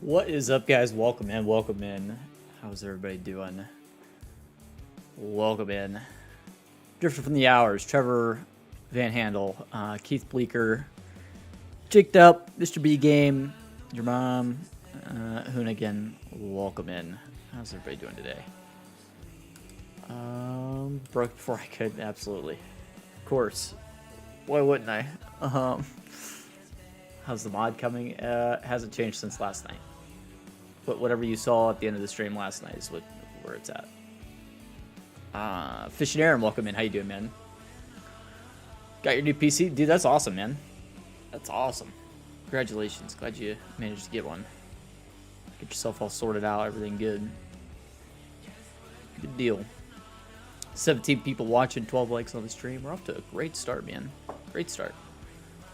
What is up, guys? Welcome in, welcome in. How's everybody doing? Welcome in. Drifter from the Hours, Trevor Van Handel, Keith Bleeker, Jicked Up, Mr. B Game, your mom, Hoonigan, welcome in. How's everybody doing today? Broke before I could, absolutely. Of course. Why wouldn't I? How's the mod coming? Hasn't changed since last night. But whatever you saw at the end of the stream last night is where it's at. Fish and Aaron, welcome in. How you doing, man? Got your new PC? Dude, that's awesome, man. That's awesome. Congratulations. Glad you managed to get one. Get yourself all sorted out. Everything good. Good deal. 17 people watching, 12 likes on the stream. We're off to a great start, man. Great start.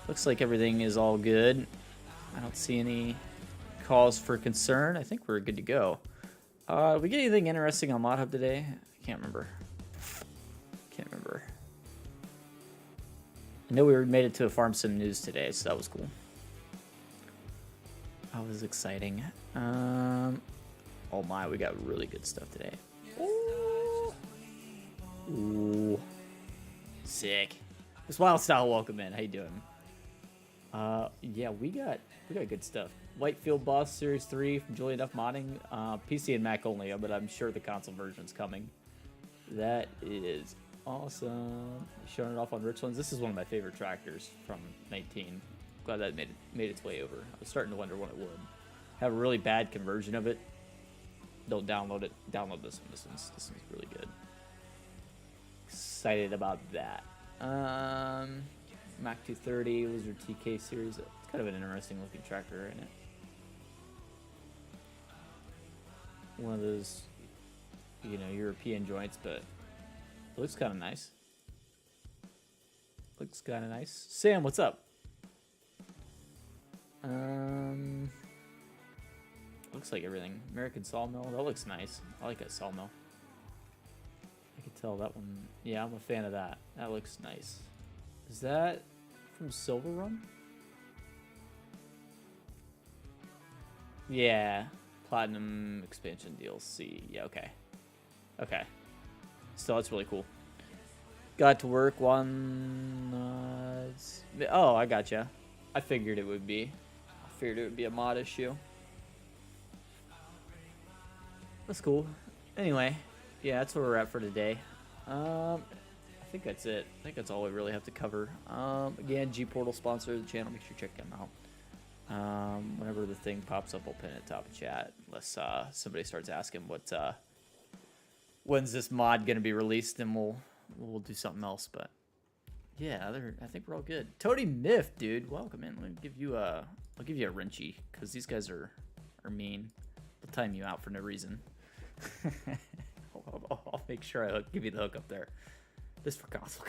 Looks like everything is all good. I don't see any cause for concern. I think we're good to go. Did we get anything interesting on Mod Hub today? I can't remember. I know we made it to a Farm Sim News today, so that was cool. That was exciting. Oh my, we got really good stuff today. Ooh. Sick. This Wild Style, welcome in. How you doing? Yeah, we got good stuff. Whitefield Boss Series 3 from Julie Enough Modding. PC and Mac only, but I'm sure the console version's coming. That is awesome. Showing it off on Richlands. This is one of my favorite tractors from 19. Glad that made its way over. I was starting to wonder when it would. Have a really bad conversion of it. Don't download it. Download this one. This one's really good. Excited about that. Mac 230 Wizard TK series. It's kind of an interesting looking tractor, isn't it? One of those, you know, European joints, but it looks kind of nice. Sam, what's up? Looks like everything. American Sawmill. That looks nice. I like that sawmill. I can tell that one. Yeah, I'm a fan of that. That looks nice. Is that from Silver Run? Yeah. Platinum expansion DLC. Yeah, okay. Okay. Still, that's really cool. Got to work one... oh, I gotcha. I figured it would be. I figured it would be a mod issue. That's cool. Anyway, yeah, that's where we're at for today. I think that's it. I think that's all we really have to cover. Again, G-Portal sponsor of the channel. Make sure you check them out. Whenever the thing pops up, I'll pin it at the top of chat. Unless somebody starts asking when's this mod gonna be released, then we'll do something else. But yeah, I think we're all good. Toady Miff, dude, welcome in. Let me give you I'll give you a wrenchy because these guys are mean. They'll time you out for no reason. I'll make sure I give you the hook up there. This for console,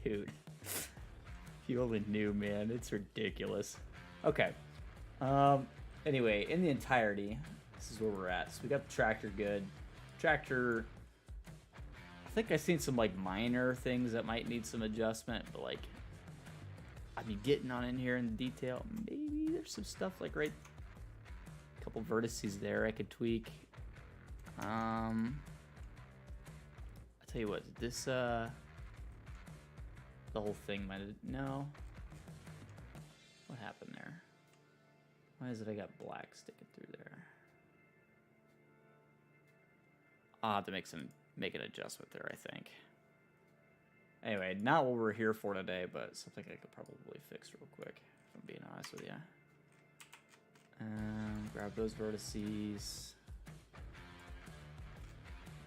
dude. If you only knew, man, it's ridiculous. Okay. Anyway, in the entirety, this is where we're at. So we got the tractor good. Tractor, I think I've seen some like minor things that might need some adjustment, but like, I mean, getting on in here in detail, maybe there's some stuff like a couple vertices there I could tweak. I'll tell you what, this the whole thing might have, no. What happened there? Why is it I got black sticking through there? I'll have to make an adjustment there, I think. Anyway, not what we're here for today, but something I could probably fix real quick, if I'm being honest with you. Grab those vertices.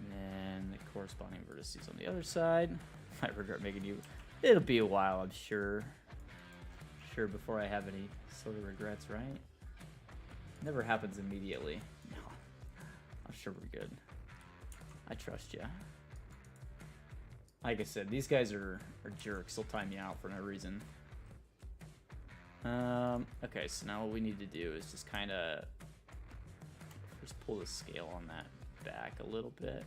And then the corresponding vertices on the other side. I regret making you. It'll be a while, I'm sure. Before I have any sort of regrets, right? Never happens immediately. No. I'm sure we're good. I trust you. Like I said, these guys are jerks. They'll time you out for no reason. Okay, so now what we need to do is just kind of just pull the scale on that back a little bit.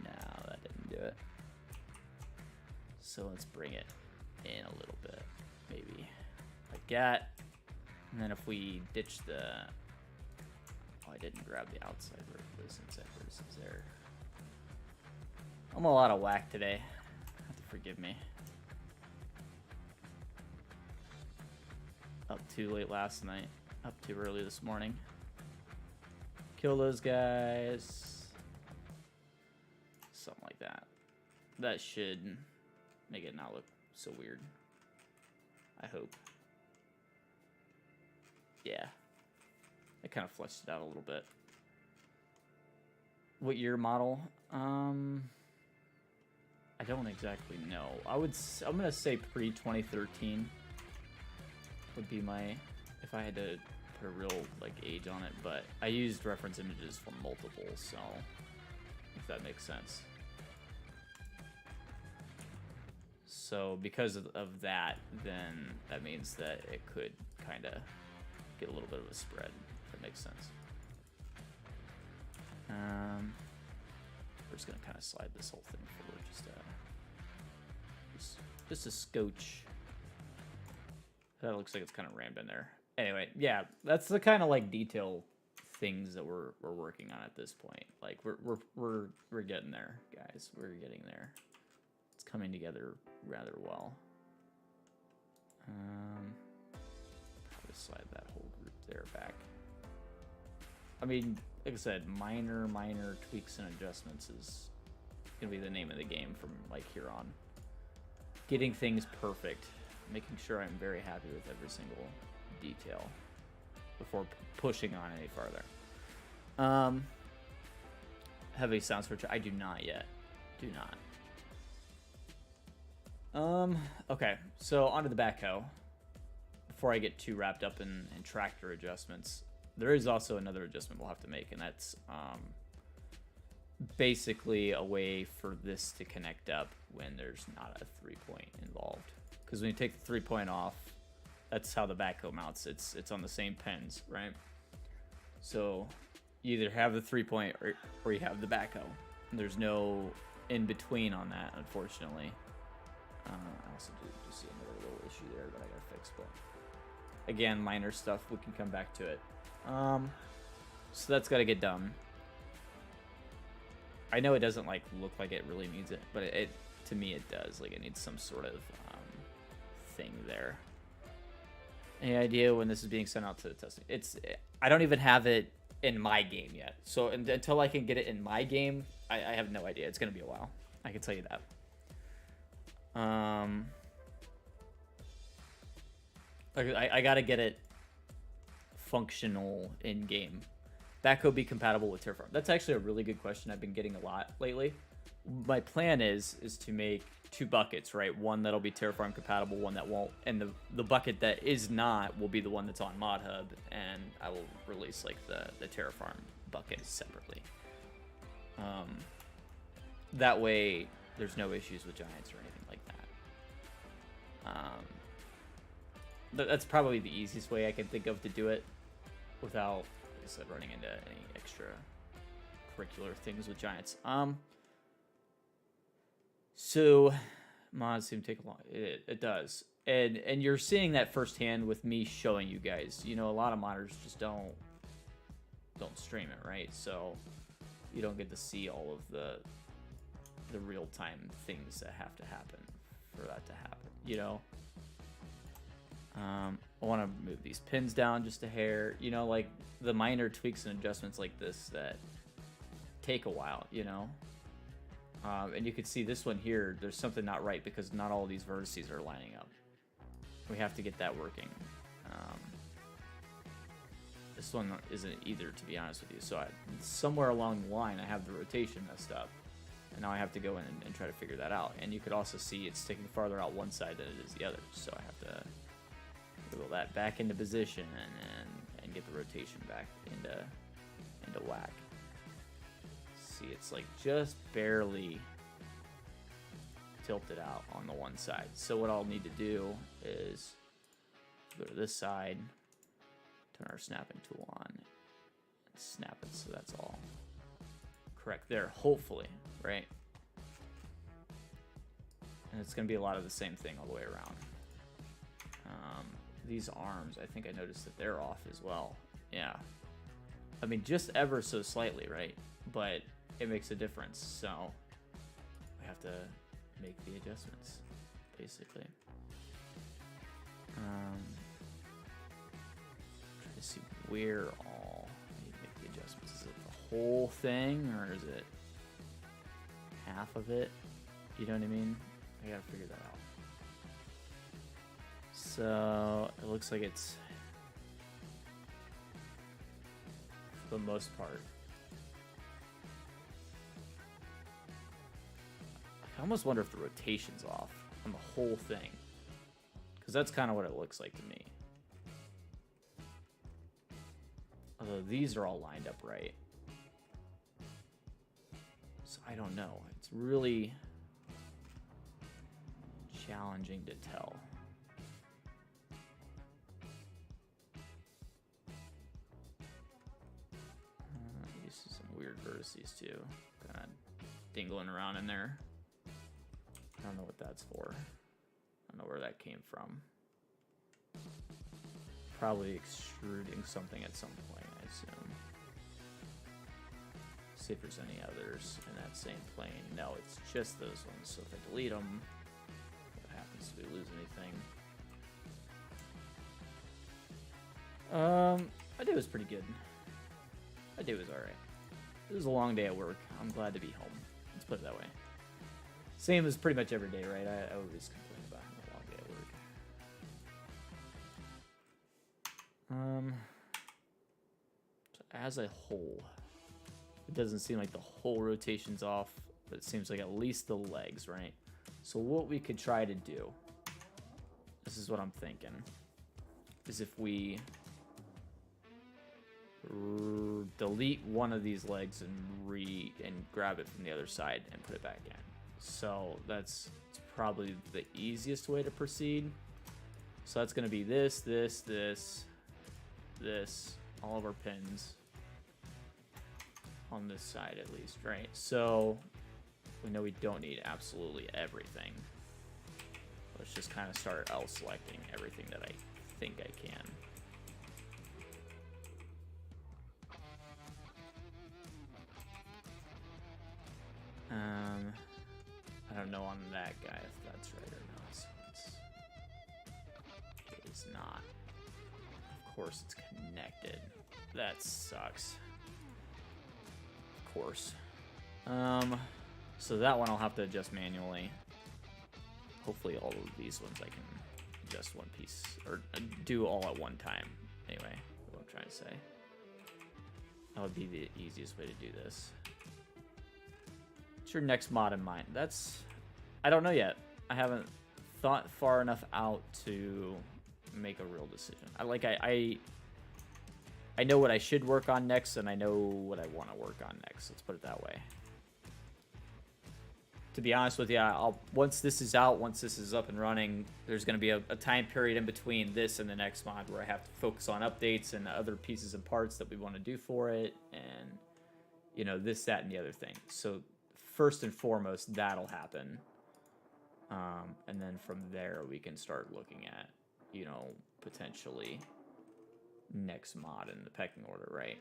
No, that didn't do it. So let's bring it in a little bit, maybe like that. And then if we ditch the, oh, I didn't grab the outside vertices there. I'm a lot of whack today. Have to forgive me. Up too late last night. Up too early this morning. Kill those guys. Something like that. That should make it not look so weird. I hope. Yeah. I kind of fleshed it out a little bit. What year model? I don't exactly know. I'm gonna say pre-2013 would be my, if I had to put a real like age on it, but I used reference images from multiple, so if that makes sense. So because of that, then that means that it could kind of get a little bit of a spread, if that makes sense. We're just gonna kind of slide this whole thing forward, just a scotch. That looks like it's kind of rammed in there. Anyway, yeah, that's the kind of like detail things that we're working on at this point. Like we're getting there, guys. We're getting there. It's coming together rather well. Probably slide that whole group there back. I mean, like I said, minor tweaks and adjustments is gonna be the name of the game from like here on. Getting things perfect, making sure I'm very happy with every single detail before pushing on any farther. Heavy sound switcher, I do not yet. Do not. Okay, so onto the backhoe. Before I get too wrapped up in tractor adjustments, there is also another adjustment we'll have to make, and that's basically a way for this to connect up when there's not a 3-point involved. Because when you take the 3-point off, that's how the backhoe mounts. It's on the same pins, right? So you either have the 3-point or you have the backhoe. There's no in between on that, unfortunately. I also do just see another little issue there that I gotta fix, but again, minor stuff. We can come back to it. So that's got to get done. I know it doesn't like look like it really needs it, but it to me it does. Like it needs some sort of thing there. Any idea when this is being sent out to the testing? I don't even have it in my game yet. So until I can get it in my game, I have no idea. It's gonna be a while. I can tell you that. I gotta get it functional in game. Backhoe be compatible with Terraform? That's actually a really good question. I've been getting a lot lately. My plan is to make 2 buckets, right? One that'll be Terraform compatible, one that won't, and the bucket that is not will be the one that's on ModHub, and I will release like the Terraform bucket separately. That way, there's no issues with giants or anything like that. That's probably the easiest way I can think of to do it without, like I said, running into any extra curricular things with giants. So mods seem to take a long. It does, and you're seeing that firsthand with me showing you guys. You know, a lot of modders just don't stream it, right? So you don't get to see all of the real time things that have to happen for that to happen. You know. I want to move these pins down just a hair. You know, like the minor tweaks and adjustments like this that take a while. You know. And you can see this one here, there's something not right because not all these vertices are lining up. We have to get that working. This one isn't either, to be honest with you. So somewhere along the line, I have the rotation messed up. And now I have to go in and try to figure that out. And you could also see it's sticking farther out one side than it is the other. So I have to wiggle that back into position and get the rotation back into whack. See, it's like just barely tilted out on the one side. So what I'll need to do is go to this side, turn our snapping tool on, and snap it so that's all correct there, hopefully, right? And it's going to be a lot of the same thing all the way around. These arms, I think I noticed that they're off as well. Yeah. I mean, just ever so slightly, right? But it makes a difference, so we have to make the adjustments, basically. Try to see where all I need to make the adjustments. Is it the whole thing, or is it half of it? You know what I mean? I gotta figure that out. So it looks like it's, for the most part, I almost wonder if the rotation's off on the whole thing, because that's kind of what it looks like to me. Although these are all lined up right. So I don't know. It's really challenging to tell. You see some weird vertices too, kind of dingling around in there. I don't know what that's for. I don't know where that came from. Probably extruding something at some point, I assume. See if there's any others in that same plane. No, it's just those ones. So if I delete them, what happens? Do we lose anything? My day was pretty good. My day was alright. It was a long day at work. I'm glad to be home. Let's put it that way. Same as pretty much every day, right? I always complain about having a long day at work. So as a whole, it doesn't seem like the whole rotation's off, but it seems like at least the legs, right? So what we could try to do, this is what I'm thinking, is if we delete one of these legs and grab it from the other side and put it back in. So that's probably the easiest way to proceed. So that's going to be this, all of our pins on this side at least, right? So we know we don't need absolutely everything. Let's just kind of start selecting everything that I think I can. I don't know on that guy if that's right or not. So it is not. Of course it's connected. That sucks. Of course. So that one I'll have to adjust manually. Hopefully all of these ones I can adjust one piece, or do all at one time. Anyway, what I'm trying to say. That would be the easiest way to do this. What's your next mod in mind? I don't know yet. I haven't thought far enough out to make a real decision. I know what I should work on next, and I know what I want to work on next. Let's put it that way. To be honest with you, once this is out, once this is up and running, there's going to be a time period in between this and the next mod where I have to focus on updates and other pieces and parts that we want to do for it, and this, that, and the other thing. So first and foremost, that'll happen. And then from there we can start looking at, you know, potentially next mod in the pecking order, right?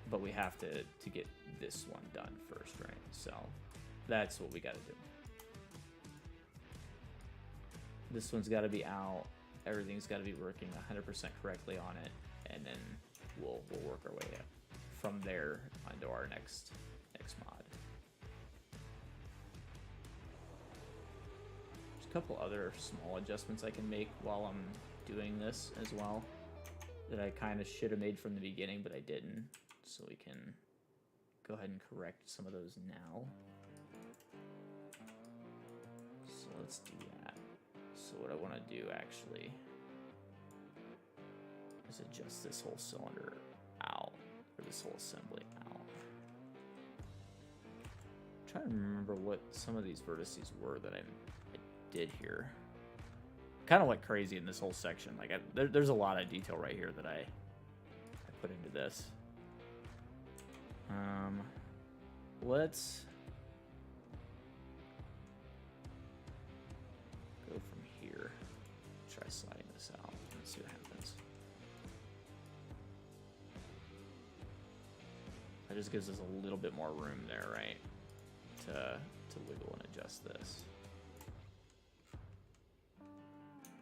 But we have to get this one done first, right? So that's what we got to do. This one's got to be out. Everything's got to be working 100% correctly on it, and then we'll work our way up from there onto our next mod. There's a couple other small adjustments I can make while I'm doing this as well that I kind of should have made from the beginning, but I didn't. So we can go ahead and correct some of those now. So let's do that. So what I want to do actually is adjust this whole cylinder out, or this whole assembly out. I'm trying to remember what some of these vertices were that I did here. Kind of went crazy in this whole section. Like there's a lot of detail right here that I put into this. Let's go from here. Try sliding this out. Let's see what happens. That just gives us a little bit more room there, right? To wiggle and adjust this.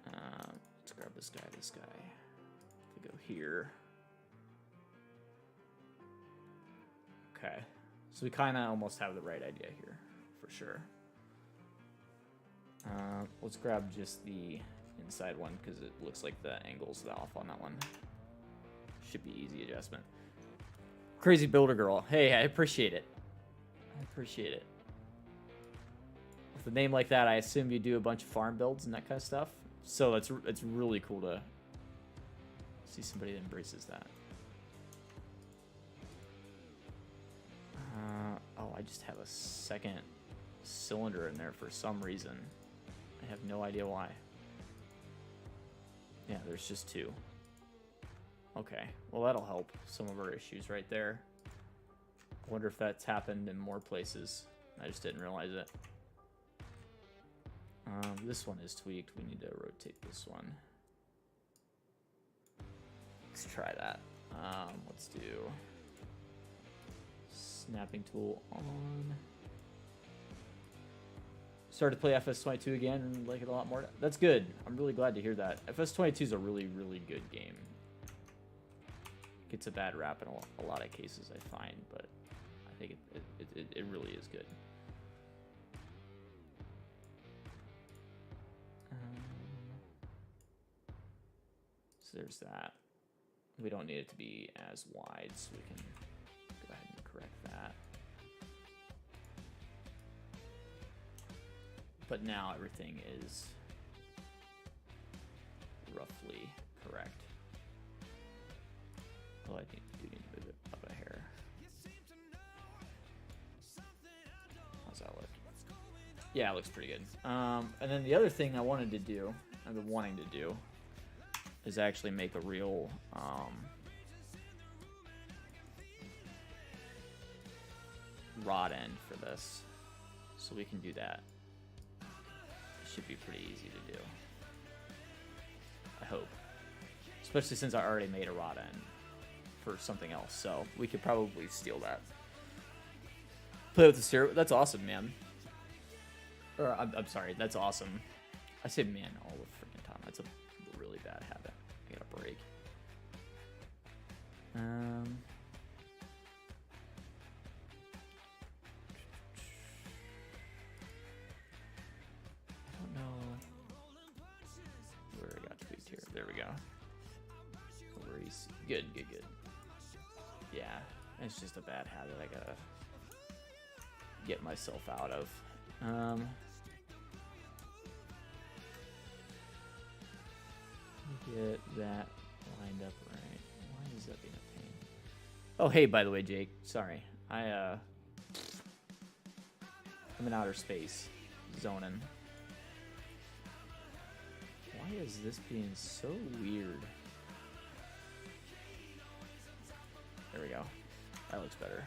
Let's grab this guy, this guy. If we go here. Okay, so we kind of almost have the right idea here, for sure. Let's grab just the inside one, because it looks like the angle's off on that one. Should be easy adjustment. Crazy Builder Girl. Hey, I appreciate it. I appreciate it. With a name like that, I assume you do a bunch of farm builds and that kind of stuff. So it's really cool to see somebody that embraces that. Oh, I just have a second cylinder in there for some reason. I have no idea why. Yeah, there's just two. Okay, well that'll help some of our issues right there. I wonder if that's happened in more places. I just didn't realize it. This one is tweaked. We need to rotate this one. Let's try that. Let's do snapping tool on. Started to play FS22 again and like it a lot more. That's good. I'm really glad to hear that. FS22 is a really, really good game. Gets a bad rap in a lot of cases, I find, but I think it really is good. So there's that. We don't need it to be as wide, so we can go ahead and correct that. But now everything is roughly correct. Oh, I do need to move it up a hair. How's that look? Yeah, it looks pretty good. And then the other thing I wanted to do, I've been wanting to do, is actually make a real rod end for this. So we can do that. It should be pretty easy to do. I hope. Especially since I already made a rod end for something else. So we could probably steal that. Play with the stereo. That's awesome, man. Or I'm sorry, that's awesome. I say man all the freaking time. That's a really bad habit. I gotta break. I don't know where I got tweaked here. There we go. Where he's good. Yeah, it's just a bad habit I gotta get myself out of. Get that lined up right. Why is that being a pain? Oh, hey, by the way, Jake. Sorry. I'm in outer space. Zoning. Why is this being so weird? There we go. That looks better.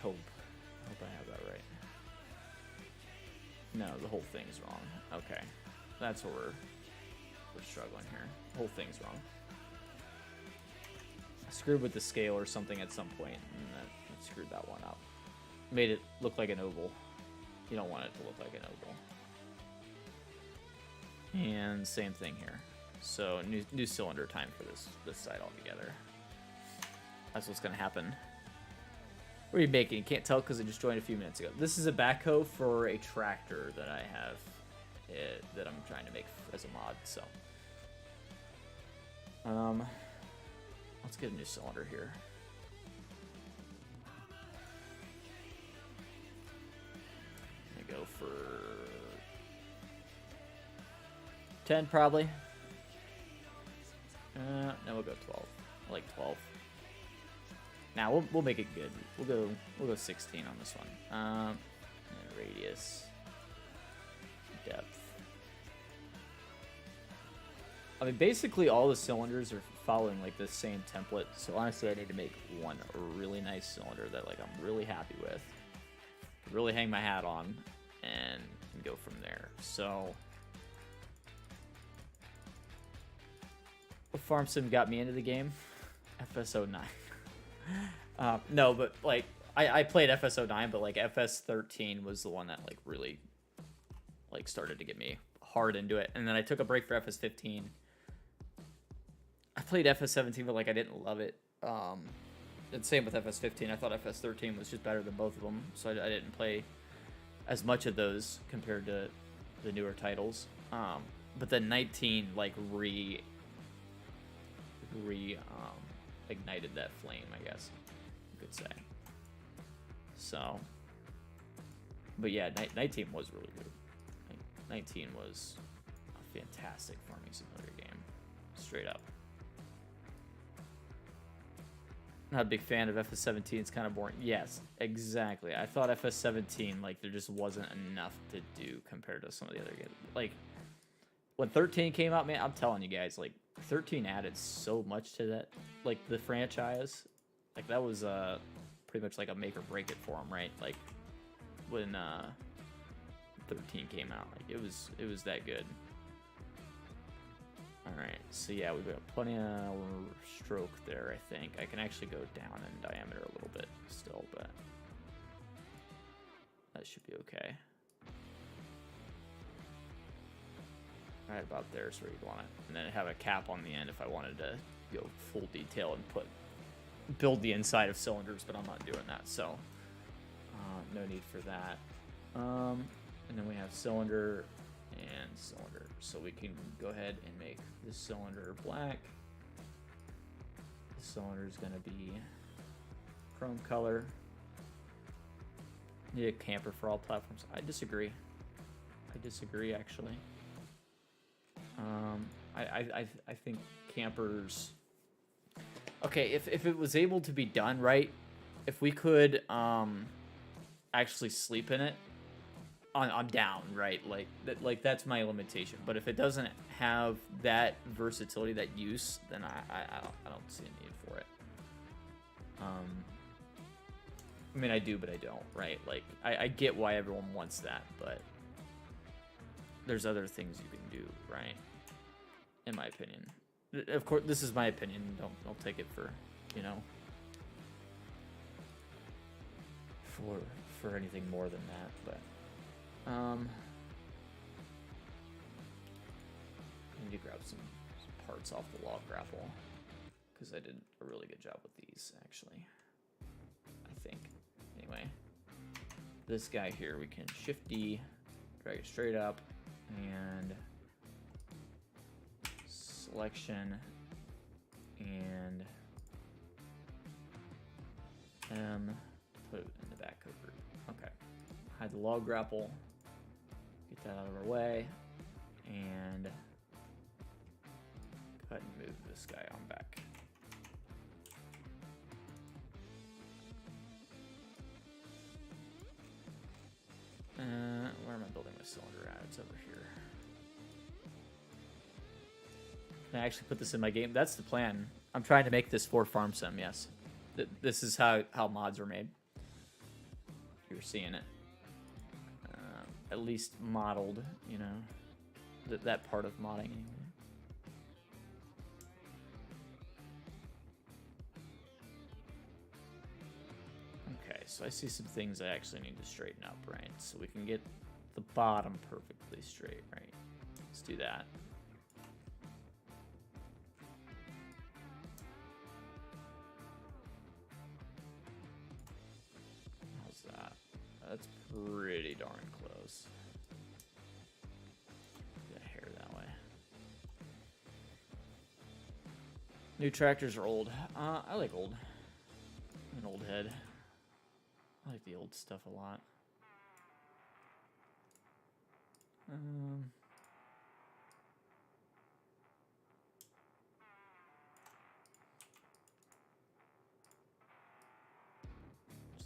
hope I have that right. No, the whole thing's wrong. Okay, that's where we're struggling here. The whole thing's wrong. I screwed with the scale or something at some point, and that screwed that one up. Made it look like an oval. You don't want it to look like an oval. And same thing here. So new cylinder time for this side altogether. That's what's gonna happen. What are you making? You can't tell because I just joined a few minutes ago. This is a backhoe for a tractor that I have that I'm trying to make as a mod. So, let's get a new cylinder here. I'm gonna go for 10 probably. No, we'll go 12. I like 12. Now we'll make it good. We'll go 16 on this one. And radius, depth. I mean, basically all the cylinders are following like the same template. So honestly, I need to make one really nice cylinder that like I'm really happy with, really hang my hat on, and go from there. So, Farm Sim got me into the game. FS09. No, but like I played FS09, but like FS13 was the one that like really like started to get me hard into it. And then I took a break for FS15. I played FS17, but like I didn't love it. And same with FS15. I thought FS13 was just better than both of them, so I didn't play as much of those compared to the newer titles. But then 19 like ignited that flame, I guess you could say. So, but yeah, 19 was really good. 19 was a fantastic farming simulator game, straight up. Not a big fan of FS17. It's kind of boring. Yes, exactly. I thought FS17, like, there just wasn't enough to do compared to some of the other games. Like, when 13 came out, man, I'm telling you guys, like, 13 added so much to that, like, the franchise. Like, that was pretty much like a make or break it for them, right? Like, when 13 came out, like, it was that good. Alright, so yeah, we've got plenty of stroke there, I think. I can actually go down in diameter a little bit still, but that should be okay. Right about there is where you'd want it. And then have a cap on the end if I wanted to go full detail and build the inside of cylinders, but I'm not doing that, so no need for that. And then we have cylinder and cylinder, so we can go ahead and make this cylinder black. This cylinder is going to be chrome color. Need a camper for all platforms. I disagree. Actually. I think campers. Okay, if it was able to be done right, if we could actually sleep in it, I'm down, right? Like that's my limitation. But if it doesn't have that versatility, that use, then I don't see a need for it. I mean, I do, but I don't, right? Like I get why everyone wants that, but there's other things you can do, right? In my opinion. Of course, this is my opinion. Don't take it for, you know, for anything more than that, but I need to grab some parts off the log grapple because I did a really good job with these, actually. I think. Anyway, this guy here, we can Shift D, drag it straight up, and selection, and put it in the backhoe group. Okay. Hide the log grapple. Get that out of our way. And go ahead and move this guy on back. Where am I building my cylinder at? It's over here. Can I actually put this in my game? That's the plan. I'm trying to make this for Farm Sim, yes. This is how mods are made. you're seeing it. At least modeled, you know, that part of modding anyway. Okay, so I see some things I actually need to straighten up, right? So we can get the bottom perfectly straight, right? Let's do that. How's that? That's pretty darn close. Get hair that way. New tractors are old. I like old. I'm an old head. I like the old stuff a lot.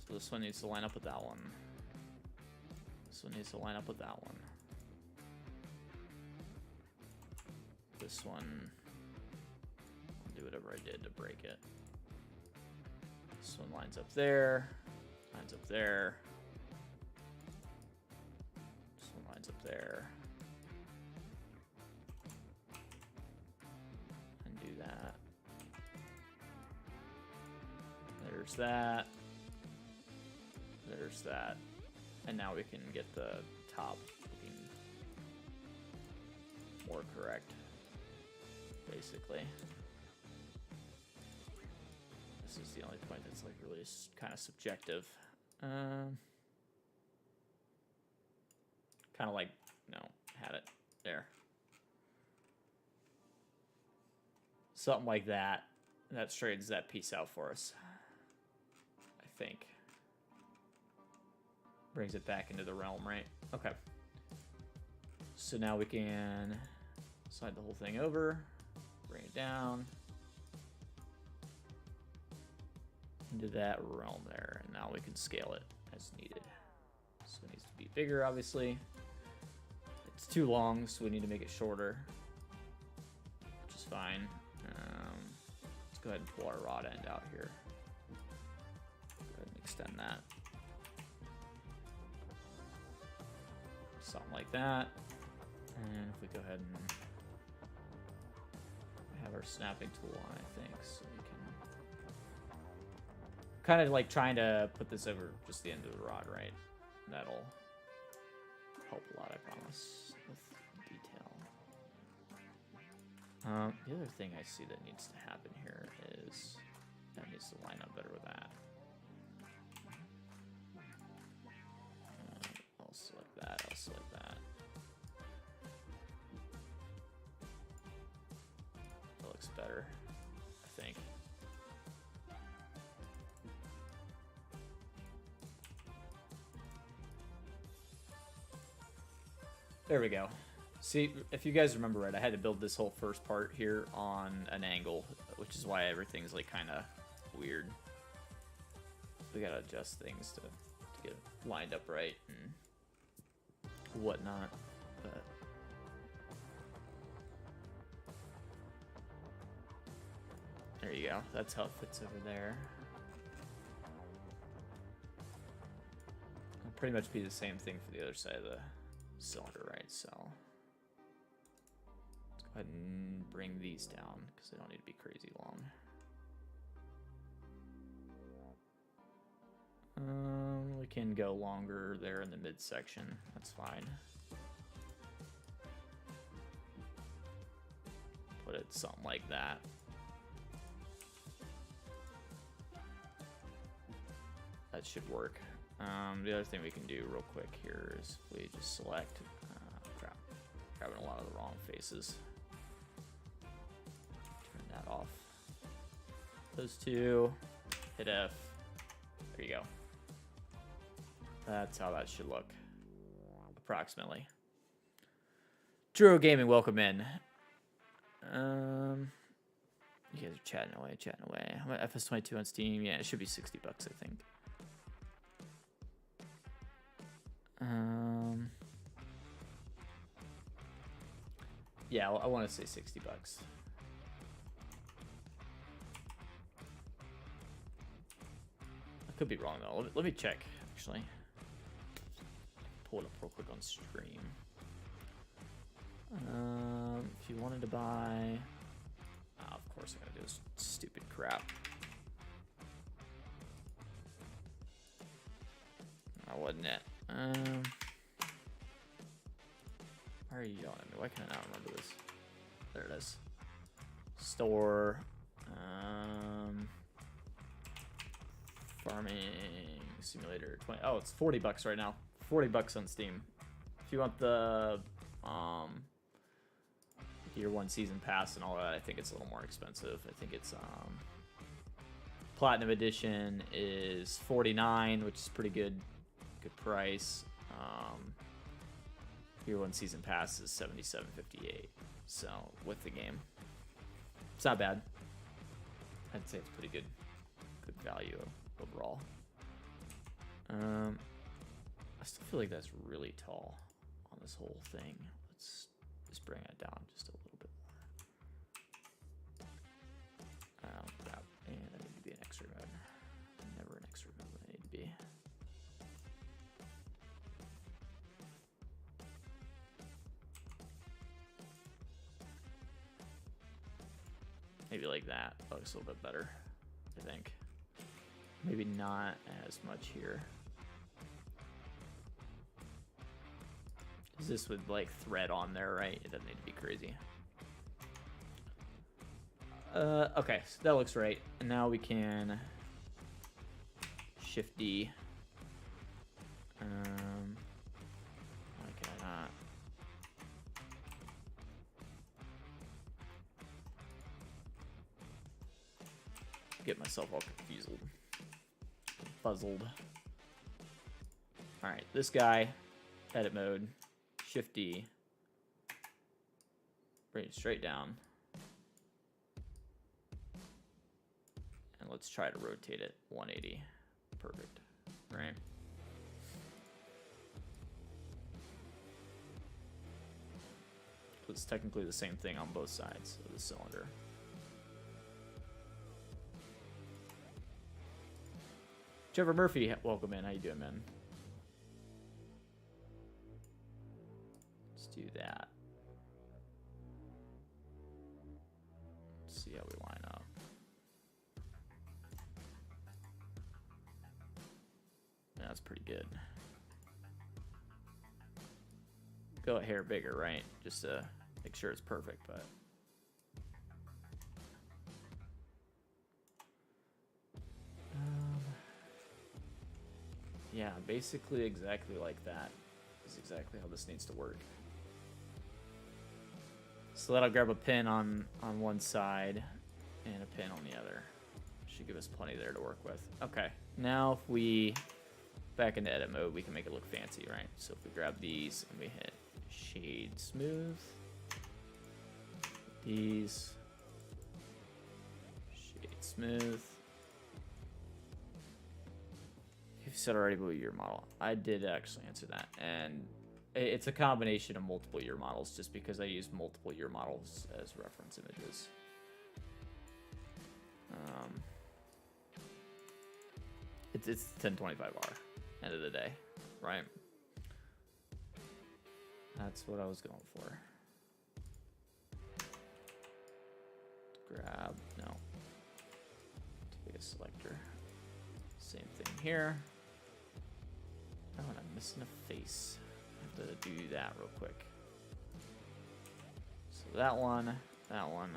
So this one needs to line up with that one. This one needs to line up with that one. This one, I'll do whatever I did to break it. This one lines up there, lines up there. This one lines up there. Undo that. There's that. There's that. And now we can get the top looking more correct, basically. This is the only point that's like really kind of subjective. Kind of like, no, had it there. Something like that. That straightens that piece out for us, I think. Brings it back into the realm, right? Okay. So now we can slide the whole thing over, bring it down into that realm there, and now we can scale it as needed. So it needs to be bigger, obviously. It's too long, so we need to make it shorter, which is fine. Let's go ahead and pull our rod end out here. Go ahead and extend that. Something like that. And if we go ahead and have our snapping tool on, I think, so we can kind of like trying to put this over just the end of the rod, right? That'll help a lot, I promise, with detail. The other thing I see that needs to happen here is that needs to line up better with that. I'll select that, I'll select that. That looks better, I think. There we go. See, if you guys remember right, I had to build this whole first part here on an angle, which is why everything's like kind of weird. We gotta adjust things to get it lined up right and whatnot, but there you go. That's how it fits over there. It'll pretty much be the same thing for the other side of the cylinder, right? So let's go ahead and bring these down because they don't need to be crazy long. We can go longer there in the midsection. That's fine. Put it something like that. That should work. The other thing we can do real quick here is we just select, crap, grabbing a lot of the wrong faces. Turn that off. Those two, hit F. There you go. That's how that should look, approximately. True Gaming, welcome in. You guys are chatting away, chatting away. I'm at FS22 on Steam. Yeah, it should be $60, I think. Yeah, I want to say $60. I could be wrong though. Let me check actually. pull it up real quick on stream. If you wanted to buy, of course I gotta do this stupid crap. That wasn't it. Where are you yelling at me? Why can't I not remember this? There it is. Store. Farming simulator 20. Oh, it's $40 right now. $40 on Steam. If you want the year 1 season pass and all that, I think it's a little more expensive. I think it's Platinum Edition is $49, which is pretty good price. Year 1 season pass is $77.58. So with the game, it's not bad. I'd say it's pretty good value overall. I still feel like that's really tall on this whole thing. Let's just bring it down just a little bit more. Oh crap! And I need to be an X-ray mode. Never an X-ray mode when I need to be. Maybe like that. Looks a little bit better, I think. Maybe not as much here. Is this with like thread on there, right? It doesn't need to be crazy. Okay, so that looks right. And now we can Shift D. Why can I not? Get myself all confused. Puzzled. Alright, this guy, edit mode, Shift D, bring it straight down, and let's try to rotate it 180. Perfect, right? So it's technically the same thing on both sides of the cylinder. Trevor Murphy, welcome in. How you doing, man? Let's do that. Let's see how we line up. Yeah, that's pretty good. Go a hair bigger, right? Just to make sure it's perfect, but yeah, basically exactly like that is exactly how this needs to work. So that'll grab a pin on one side and a pin on the other. Should give us plenty there to work with. Okay, now if we back into edit mode, we can make it look fancy, right? So if we grab these and we hit shade smooth, these, shade smooth. You said already what year model. I did actually answer that, and it's a combination of multiple year models just because I use multiple year models as reference images. It's 1025R, end of the day, right? That's what I was going for. Grab, no. Take a selector. Same thing here. Oh, and I'm missing a face. I have to do that real quick. So that one, that one,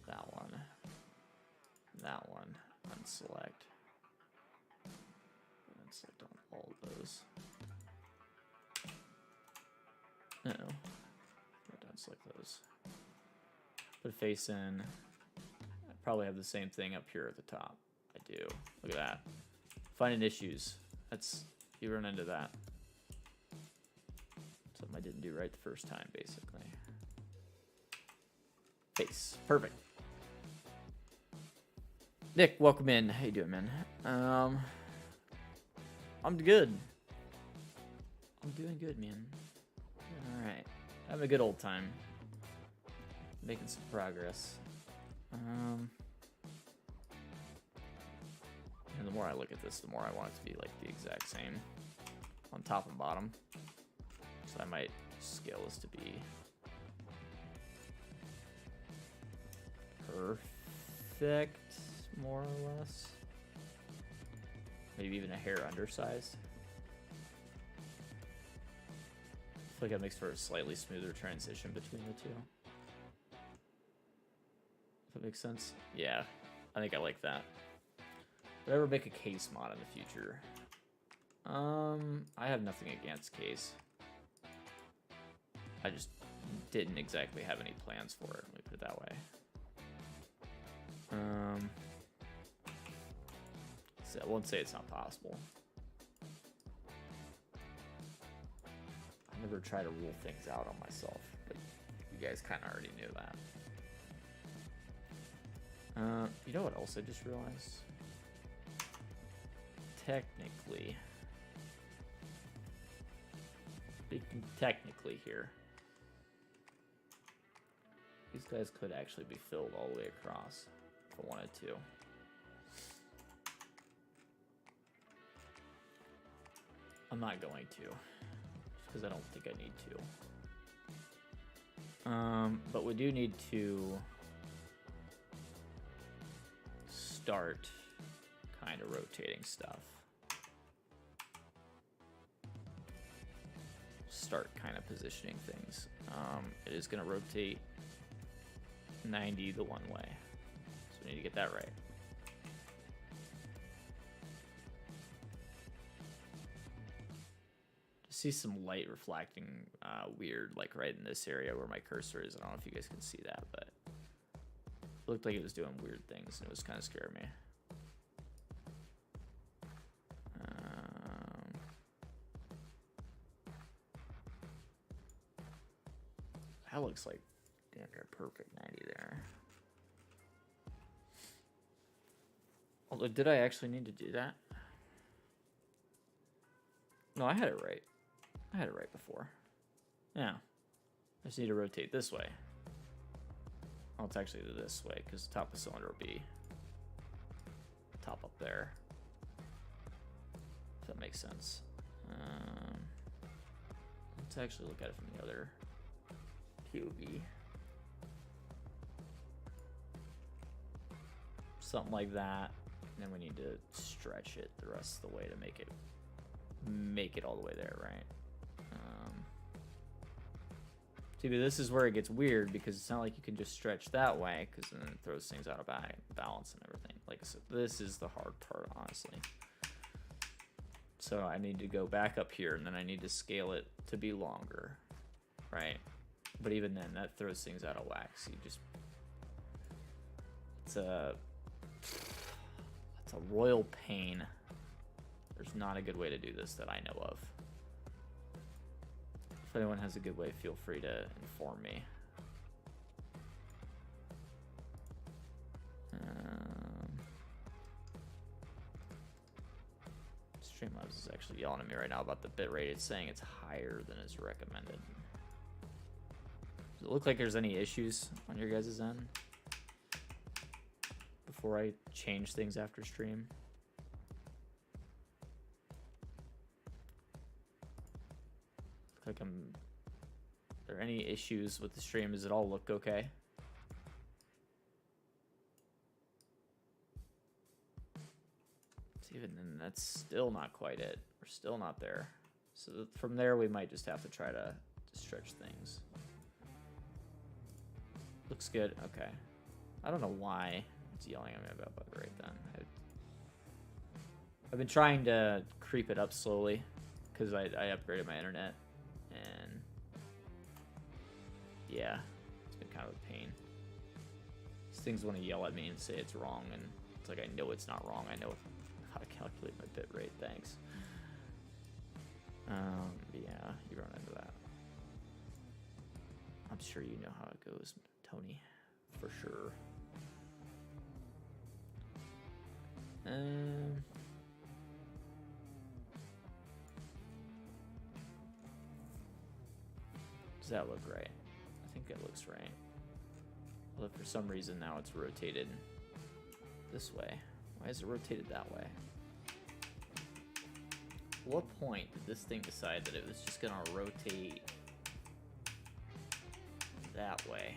that one, that one, unselect. And select on all of those. Uh-oh. Don't select those. Put a face in. I probably have the same thing up here at the top. I do. Look at that. Finding issues. That's, you run into that. Something I didn't do right the first time, basically. Face. Perfect. Nick, welcome in. How you doing, man? I'm good. I'm doing good, man. Alright. Having a good old time. Making some progress. And the more I look at this, the more I want it to be like the exact same. on top and bottom. So I might scale this to be perfect, more or less. Maybe even a hair undersized. I feel like that makes for a slightly smoother transition between the two. If that makes sense. Yeah, I think I like that. Would I ever make a case mod in the future? I have nothing against case. I just didn't exactly have any plans for it, let me put it that way. So I won't say it's not possible. I never try to rule things out on myself, but you guys kind of already knew that. You know what else I just realized? Technically, speaking technically here, these guys could actually be filled all the way across if I wanted to. I'm not going to, just because I don't think I need to. But we do need to start kind of rotating stuff. Start kind of positioning things. It is going to rotate 90 the one way, so we need to get that right. See some light reflecting weird, like right in this area where my cursor is. I don't know if you guys can see that, but it looked like it was doing weird things, and it was kind of scaring me. That looks like damn near perfect 90 there. Although, did I actually need to do that? No, I had it right. I had it right before. Yeah. I just need to rotate this way. Oh, it's actually this way, because the top of the cylinder will be top up there. If that makes sense. Let's actually look at it from the other POV. Something like that. And then we need to stretch it the rest of the way to make it all the way there, right? See, but this is where it gets weird, because it's not like you can just stretch that way, because then it throws things out of balance and everything. Like I said, this is the hard part, honestly. So I need to go back up here, and then I need to scale it to be longer, right? But even then, that throws things out of whack. So you just, it's a royal pain. There's not a good way to do this that I know of. If anyone has a good way, feel free to inform me. Streamlabs is actually yelling at me right now about the bitrate. It's saying it's higher than is recommended. Does it look like there's any issues on your guys' end before I change things after stream? Like are there any issues with the stream? Does it all look okay? Even then, that's still not quite it. We're still not there. So from there, we might just have to try to stretch things. Looks good. Okay. I don't know why it's yelling at me about bug rate then. I've been trying to creep it up slowly because I upgraded my internet. And yeah, it's been kind of a pain. These things want to yell at me and say it's wrong, and it's like I know it's not wrong. I know how to calculate my bit rate. Thanks. Yeah, you run into that. I'm sure you know how it goes, Tony, for sure. Does that look right? I think it looks right. Although for some reason now it's rotated this way. Why is it rotated that way? what point did this thing decide that it was just gonna rotate that way?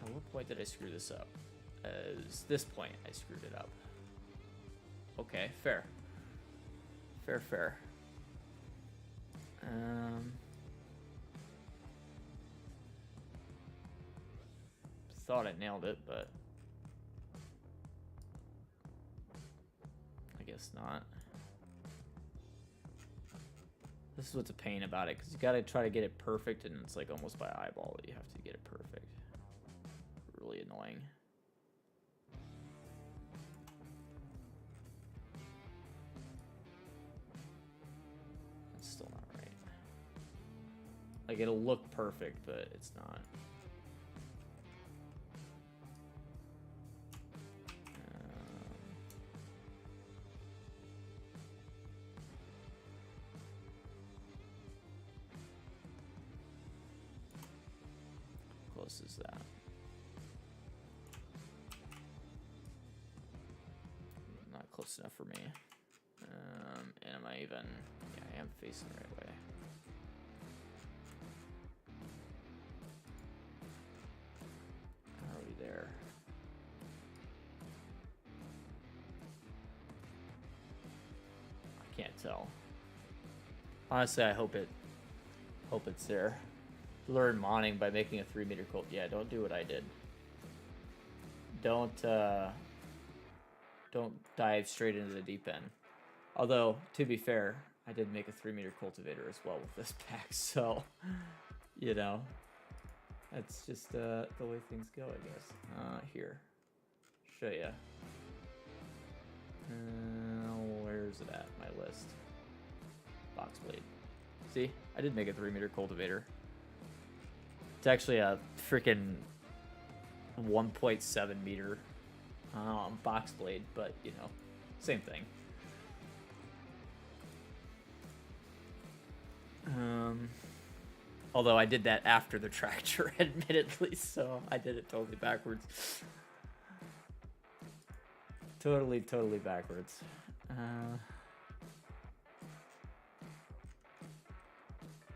At what point did I screw this up? As this point, I screwed it up. Okay, fair. Fair. Thought I nailed it, but I guess not. This is what's a pain about it, because you gotta try to get it perfect, and it's like almost by eyeball that you have to get it perfect. Really annoying. That's still not right. Like, it'll look perfect, but it's not. Close as that. Not close enough for me. And am I even? Yeah, I am facing the right way. Are we there? I can't tell. Honestly, I hope it's there. Learn modding by making a 3-meter colt. Yeah, don't do what I did. Don't dive straight into the deep end. Although, to be fair, I did make a 3-meter cultivator as well with this pack, so you know, that's just the way things go, I guess. Here, show ya. Where's it at? My list. Box blade. See, I did make a 3-meter cultivator. It's actually a freaking 1.7 meter box blade, but you know, same thing. Although I did that after the tractor, admittedly, so I did it totally backwards. Totally backwards.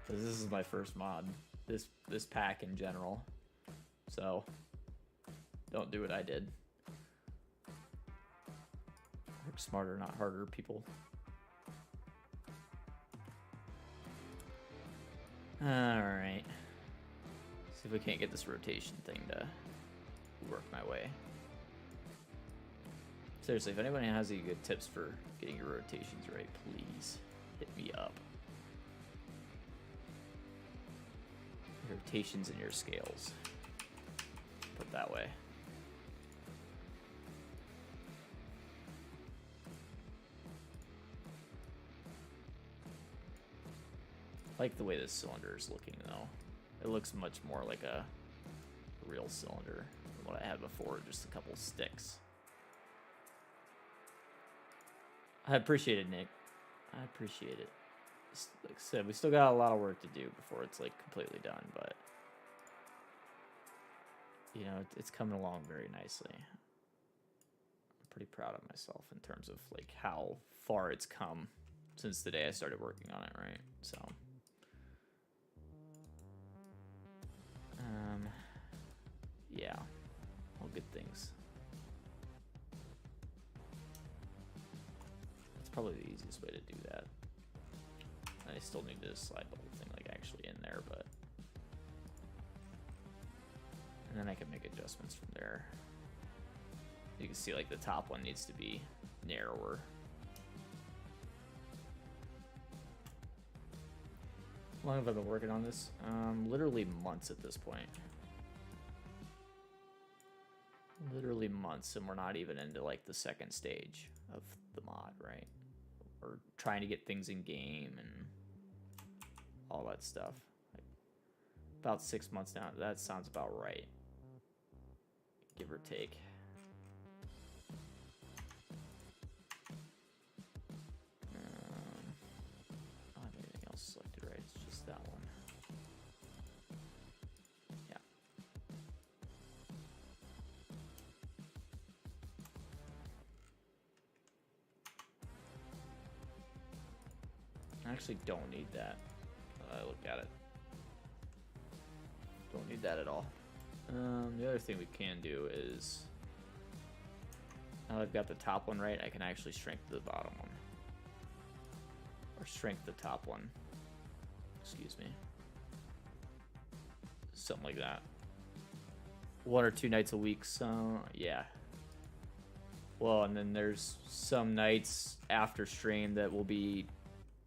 This is my first mod. This pack in general, so don't do what I did. Work smarter, not harder, people. All right, see if we can't get this rotation thing to work my way. Seriously, if anybody has any good tips for getting your rotations right, please hit me up. Rotations in your scales. Put it that way. I like the way this cylinder is looking, though. It looks much more like a real cylinder than what I had before, just a couple sticks. I appreciate it, Nick. I appreciate it. Like I said, we still got a lot of work to do before it's like completely done, but you know, it's coming along very nicely. I'm pretty proud of myself in terms of like how far it's come since the day I started working on it, right? So yeah, all good things. It's probably the easiest way to do that. I still need to slide the whole thing like actually in there, but and then I can make adjustments from there. You can see like the top one needs to be narrower. How long have I been working on this? Literally months at this point. Literally months, and we're not even into like the second stage of the mod, right? We're trying to get things in game and all that stuff. Like, about 6 months now. That sounds about right, give or take. I don't have anything else selected, right? It's just that one. Yeah. actually don't need that. I look at it. Don't need that at all. The other thing we can do is, now that I've got the top one right, I can actually shrink the bottom one. Or shrink the top one. Excuse me. Something like that. 1 or 2 nights a week, so yeah. Well, and then there's some nights after stream that will be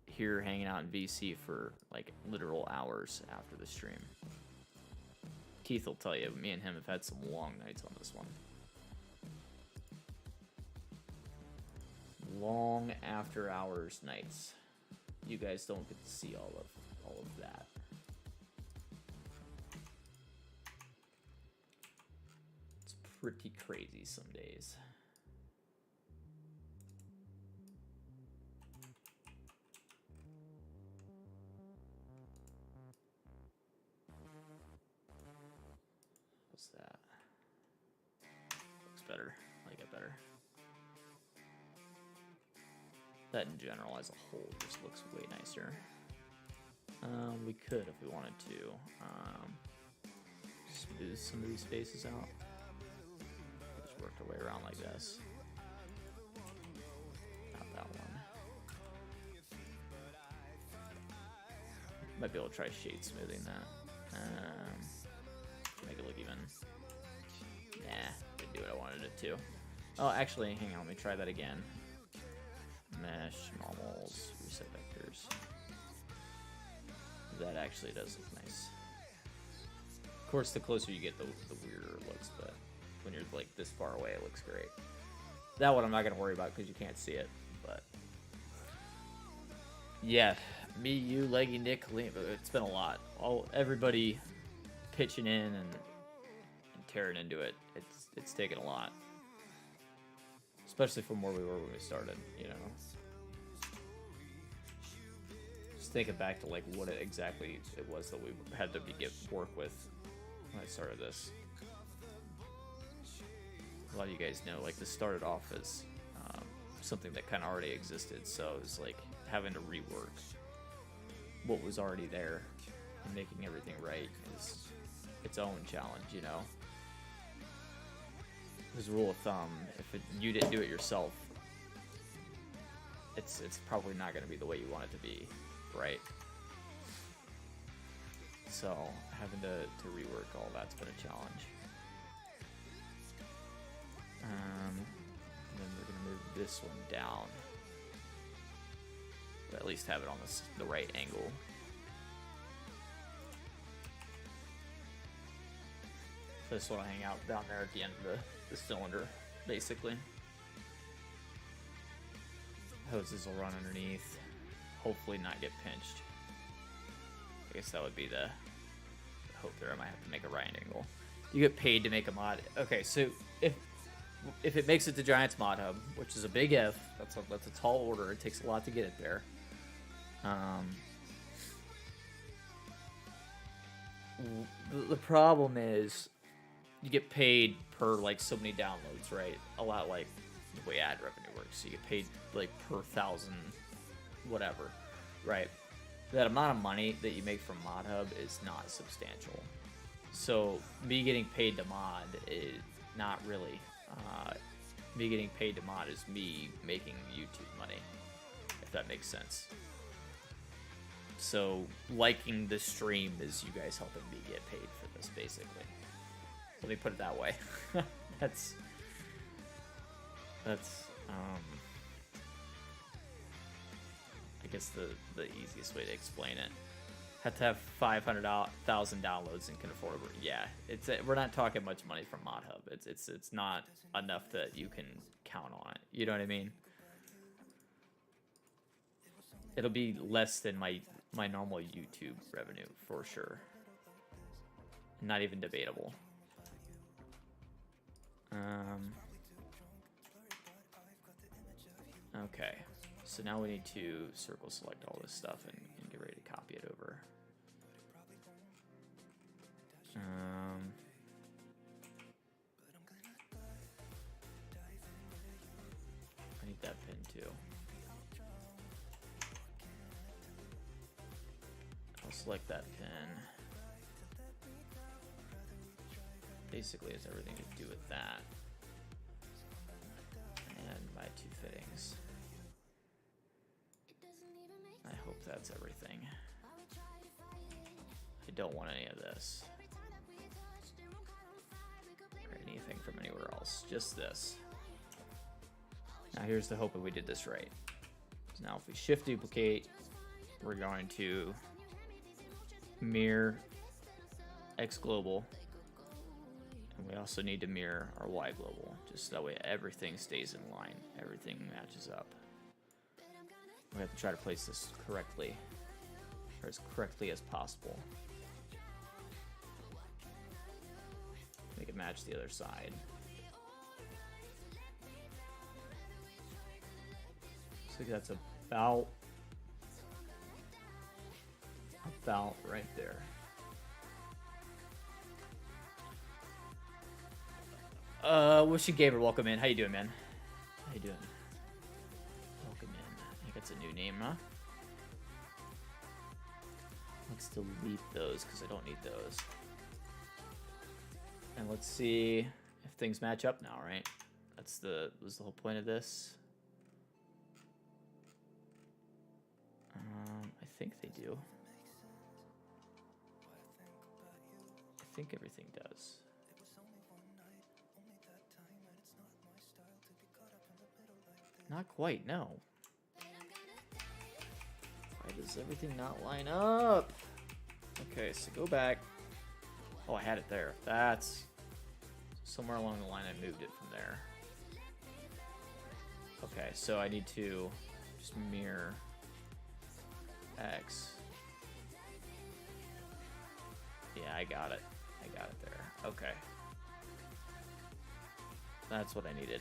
here hanging out in VC for like literal hours after the stream. Keith will tell you, me and him have had some long nights on this one. Long after hours nights. You guys don't get to see all of that. It's pretty crazy some days. What's that? Looks better. I like it better. That in general as a whole just looks way nicer. We could, if we wanted to, smooth some of these spaces out. Just work our way around like this. Not that one. Might be able to try shade smoothing that. Make it look even. Nah, didn't do what I wanted it to. Oh, actually, hang on, let me try that again. Mesh, normals, reset vectors. That actually does look nice. Of course, the closer you get, the weirder it looks, but when you're like this far away, it looks great. That one I'm not going to worry about because you can't see it, but yeah, me, you, Leggy, Nick, Liam, it's been a lot. Everybody pitching in and tearing into it. It's taken a lot. Especially from where we were when we started, you know. Just thinking back to like what exactly it was that we had to work with when I started this. A lot of you guys know, like, this started off as something that kind of already existed, so it was like having to rework what was already there and making everything right is its own challenge, you know. There's a rule of thumb: if you didn't do it yourself, it's probably not going to be the way you want it to be, right? So having to rework all that's been a challenge. And then we're going to move this one down, but at least have it on the right angle. So this one will hang out down there at the end of the cylinder, basically. Hoses will run underneath, hopefully not get pinched. I guess that would be the hope there. I might have to make a right angle. You get paid to make a mod. Okay, so if it makes it to Giants Mod Hub, which is a big if, that's a tall order. It takes a lot to get it there. The problem is you get paid per like so many downloads, right? A lot like the way ad revenue works. So you get paid like per 1,000 whatever, right? That amount of money that you make from Mod Hub is not substantial. So me getting paid to mod is not really. Me getting paid to mod is me making YouTube money, if that makes sense. So liking the stream is you guys helping me get paid for this, basically. Let me put it that way. that's I guess the easiest way to explain it. Have to have 500,000 downloads and can afford it. Yeah, we're not talking much money from Mod Hub. It's not enough that you can count on it. You know what I mean? It'll be less than my normal YouTube revenue for sure. Not even debatable. Okay, so now we need to circle select all this stuff and get ready to copy it over. I need that pin too. I'll select that pin. Basically, it's everything to do with that. And my 2 fittings. I hope that's everything. I don't want any of this. Or anything from anywhere else. Just this. Now here's the hope that we did this right. So now if we shift duplicate, we're going to mirror X global. And we also need to mirror our Y global. Just so that way everything stays in line. Everything matches up. We have to try to place this correctly. Or as correctly as possible. Make it match the other side. So that's about right there. Wishy Gamer, welcome in. How you doing, man? How you doing? Welcome in. I think that's a new name, huh? Let's delete those because I don't need those. And let's see if things match up now, right? Was the whole point of this. I think they do. I think everything does. Not quite, no. Why does everything not line up? Okay, so go back. Oh, I had it there. That's somewhere along the line I moved it from there. Okay, so I need to just mirror X. Yeah, I got it. I got it there. Okay. That's what I needed.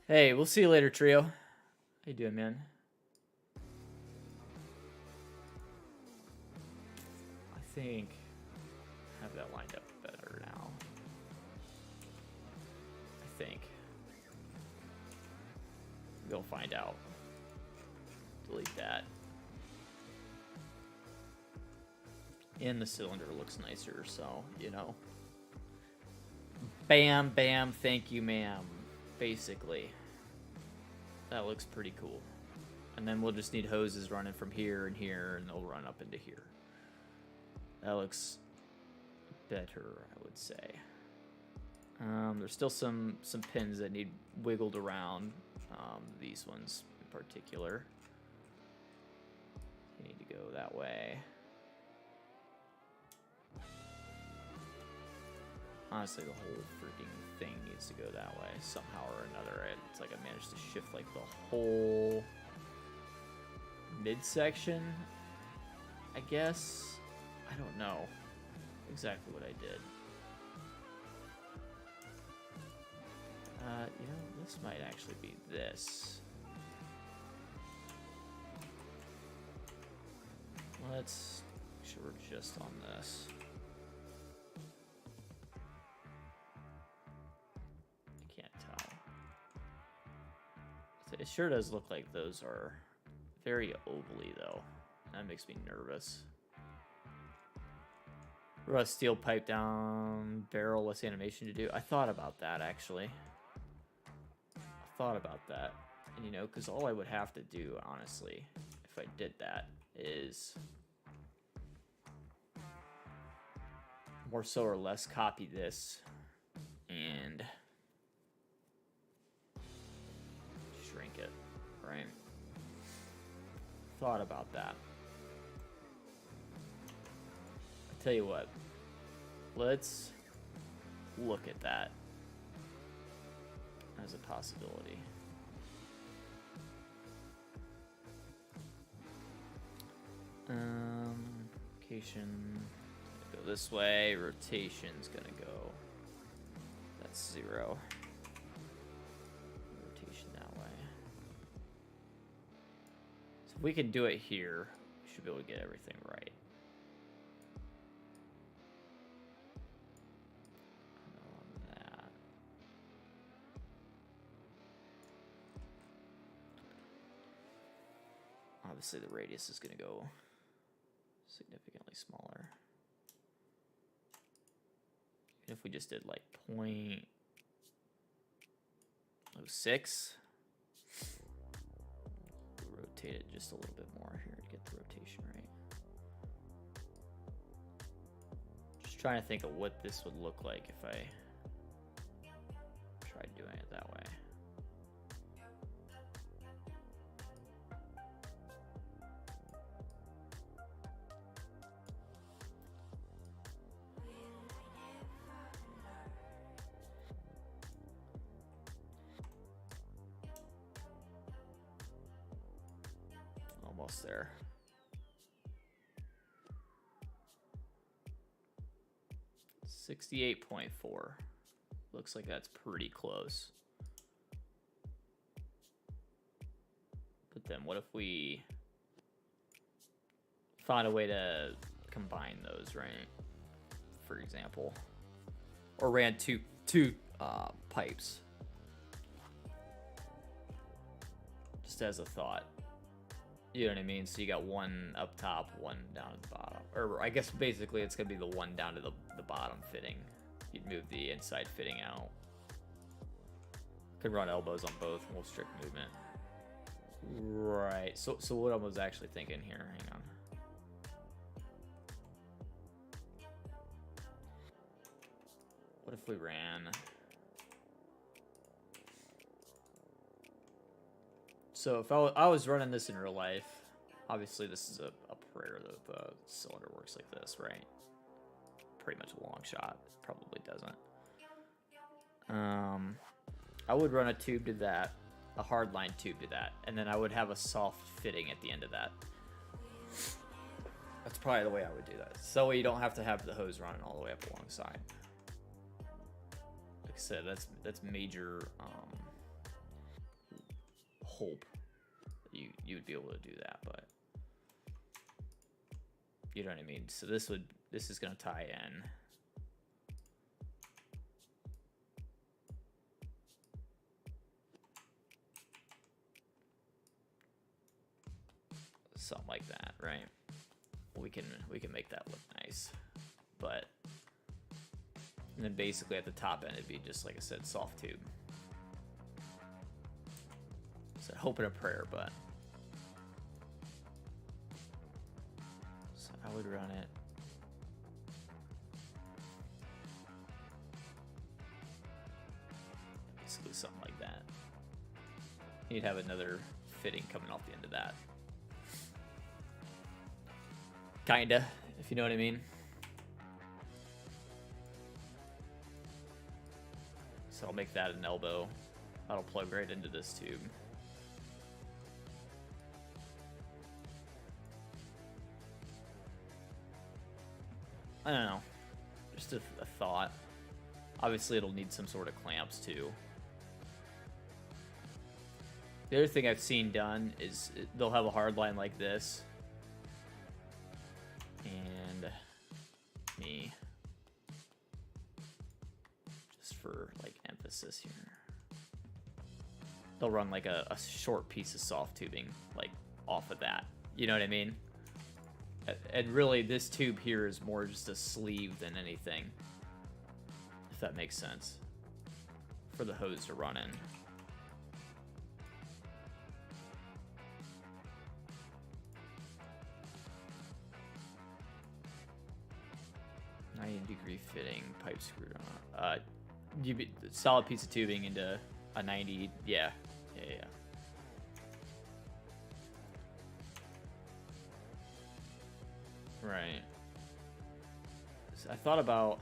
Hey, we'll see you later, Trio. How you doing, man? I think I have that lined up better now. I think. We'll find out. Delete that. And the cylinder looks nicer, so, you know. Bam, bam, thank you, ma'am. Basically. That looks pretty cool. And then we'll just need hoses running from here and here, and they'll run up into here. That looks better, I would say. There's still some pins that need wiggled around. These ones in particular. You need to go that way. Honestly, the whole freaking thing needs to go that way somehow or another. It's like I managed to shift like the whole midsection, I guess. I don't know exactly what I did. You know, this might actually be this. Let's make sure we're just on this. I can't tell. It sure does look like those are very ovally, though. That makes me nervous. Rust steel pipe down barrel, less animation to do. I thought about that, actually. And, you know, because all I would have to do, honestly, if I did that, is more so or less copy this and shrink it, right? Thought about that. I tell you what, let's look at that as a possibility. Location, go this way. Rotation's gonna go. That's 0. Rotation that way. So if we can do it here, we should be able to get everything right. Obviously, the radius is going to go significantly smaller. If we just did like 0.06, rotate it just a little bit more here to get the rotation right. Just trying to think of what this would look like if I tried doing it that way. Almost there. $68.4. Looks like that's pretty close. But then what if we found a way to combine those, right? For example, or ran two pipes, just as a thought. You know what I mean? So you got one up top, one down at the bottom. Or I guess basically it's going to be the one down to the bottom fitting. You'd move the inside fitting out. Could run elbows on both, more strict movement. Right. So what I was actually thinking here, hang on. What if we ran... So if I was running this in real life, obviously this is a prayer that the cylinder works like this, right? Pretty much a long shot. It probably doesn't. I would run a tube to that, a hardline tube to that, and then I would have a soft fitting at the end of that. That's probably the way I would do that. So you don't have to have the hose running all the way up alongside. Like I said, that's major hope that you would be able to do that, but you know what I mean. So this is going to tie in. Something like that, right? We can make that look nice, but and then basically at the top end it'd be just like I said, soft tube. So hope and a prayer, but so I would run it. Basically something like that. You'd have another fitting coming off the end of that. Kinda, if you know what I mean. So I'll make that an elbow. That'll plug right into this tube. I don't know. Just a thought. Obviously, it'll need some sort of clamps too. The other thing I've seen done is they'll have a hard line like this. And me, just for like emphasis here, they'll run like a short piece of soft tubing like off of that. You know what I mean? And really, this tube here is more just a sleeve than anything, if that makes sense, for the hose to run in. 90-degree fitting, pipe screwed on. Solid piece of tubing into a 90. Yeah. Right. So I thought about.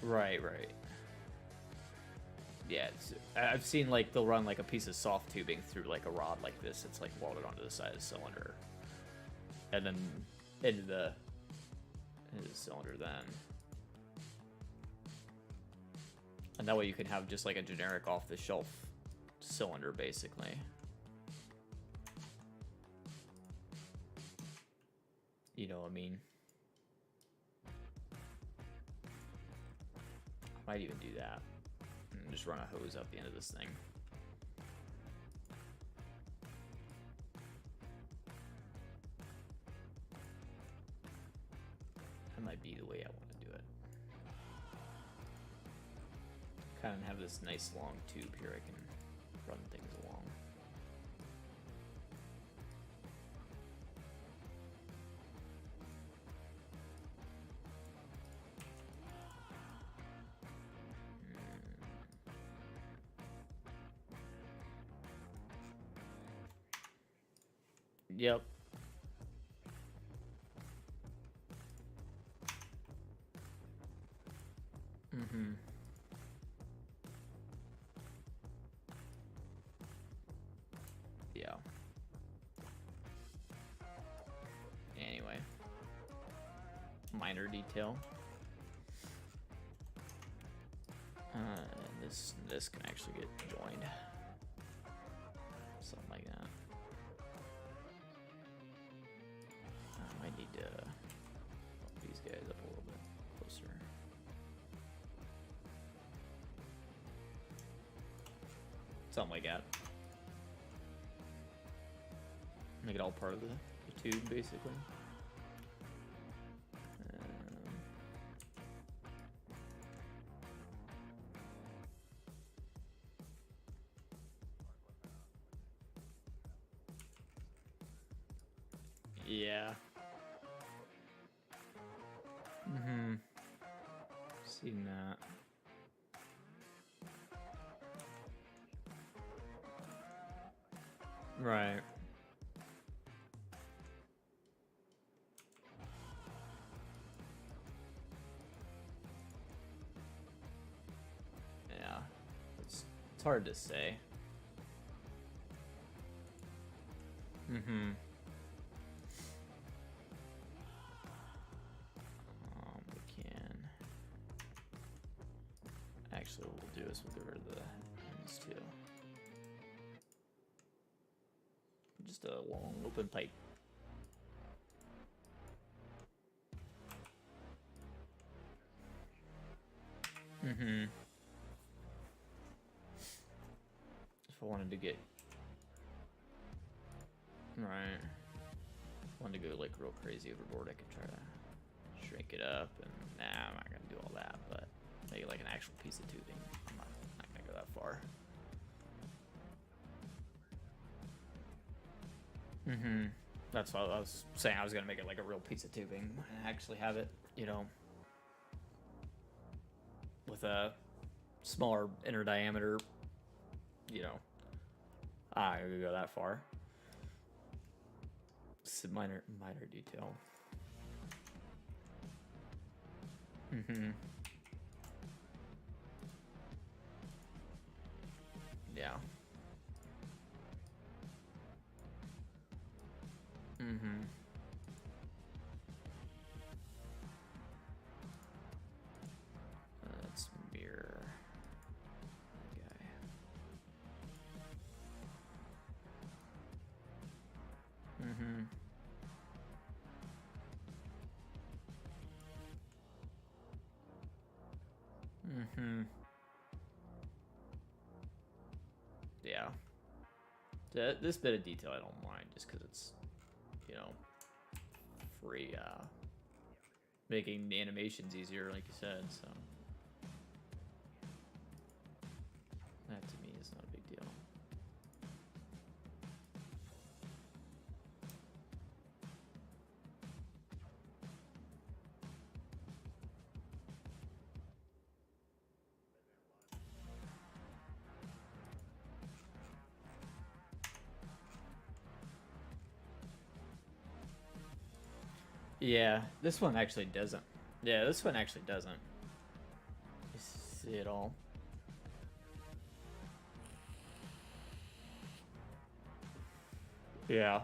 Right. Yeah, I've seen like they'll run like a piece of soft tubing through like a rod like this. It's like welded onto the side of the cylinder, and then into the cylinder then, and that way you can have just like a generic off-the-shelf cylinder basically. You know what I mean? I might even do that. and just run a hose up the end of this thing. That might be the way I want to do it. Kind of have this nice long tube here I can run things along. Yep. Mm-hmm. Yeah. Anyway. Minor detail. This can actually get joined. Something like that. I might need to bump these guys up a little bit closer. Something like that. Make it all part of the tube, basically. Yeah. Mm-hmm. Seen that. Right. Yeah. It's hard to say. Mm-hmm. We can. Actually, what we'll do is we'll get rid of the ends too. Just a long open pipe. Mm-hmm. If I wanted to get right, wanted to go like real crazy overboard, I could try to shrink it up, and nah, I'm not gonna do all that, but make it like an actual piece of tubing. I'm not gonna go that far. Mm-hmm. That's what I was saying. I was gonna make it like a real piece of tubing and actually have it, you know, with a smaller inner diameter. You know, I could go that far. It's a minor detail. Mm-hmm. Yeah. Mm-hmm. Let's mirror that guy. Mm-hmm. Mm-hmm. Yeah. This bit of detail I don't mind, just because it's, you know, free, making the animations easier, like you said, so. That to me is not a big deal. Yeah, this one actually doesn't. Yeah, this one actually doesn't. You see it all. Yeah.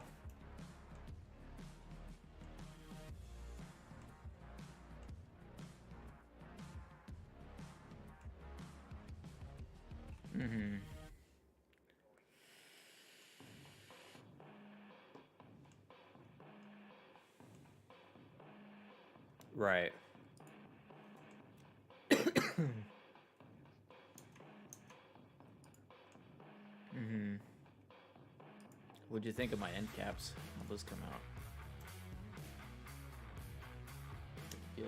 Mm-hmm. Right. What'd you think of my end caps? How'd those come out? Good.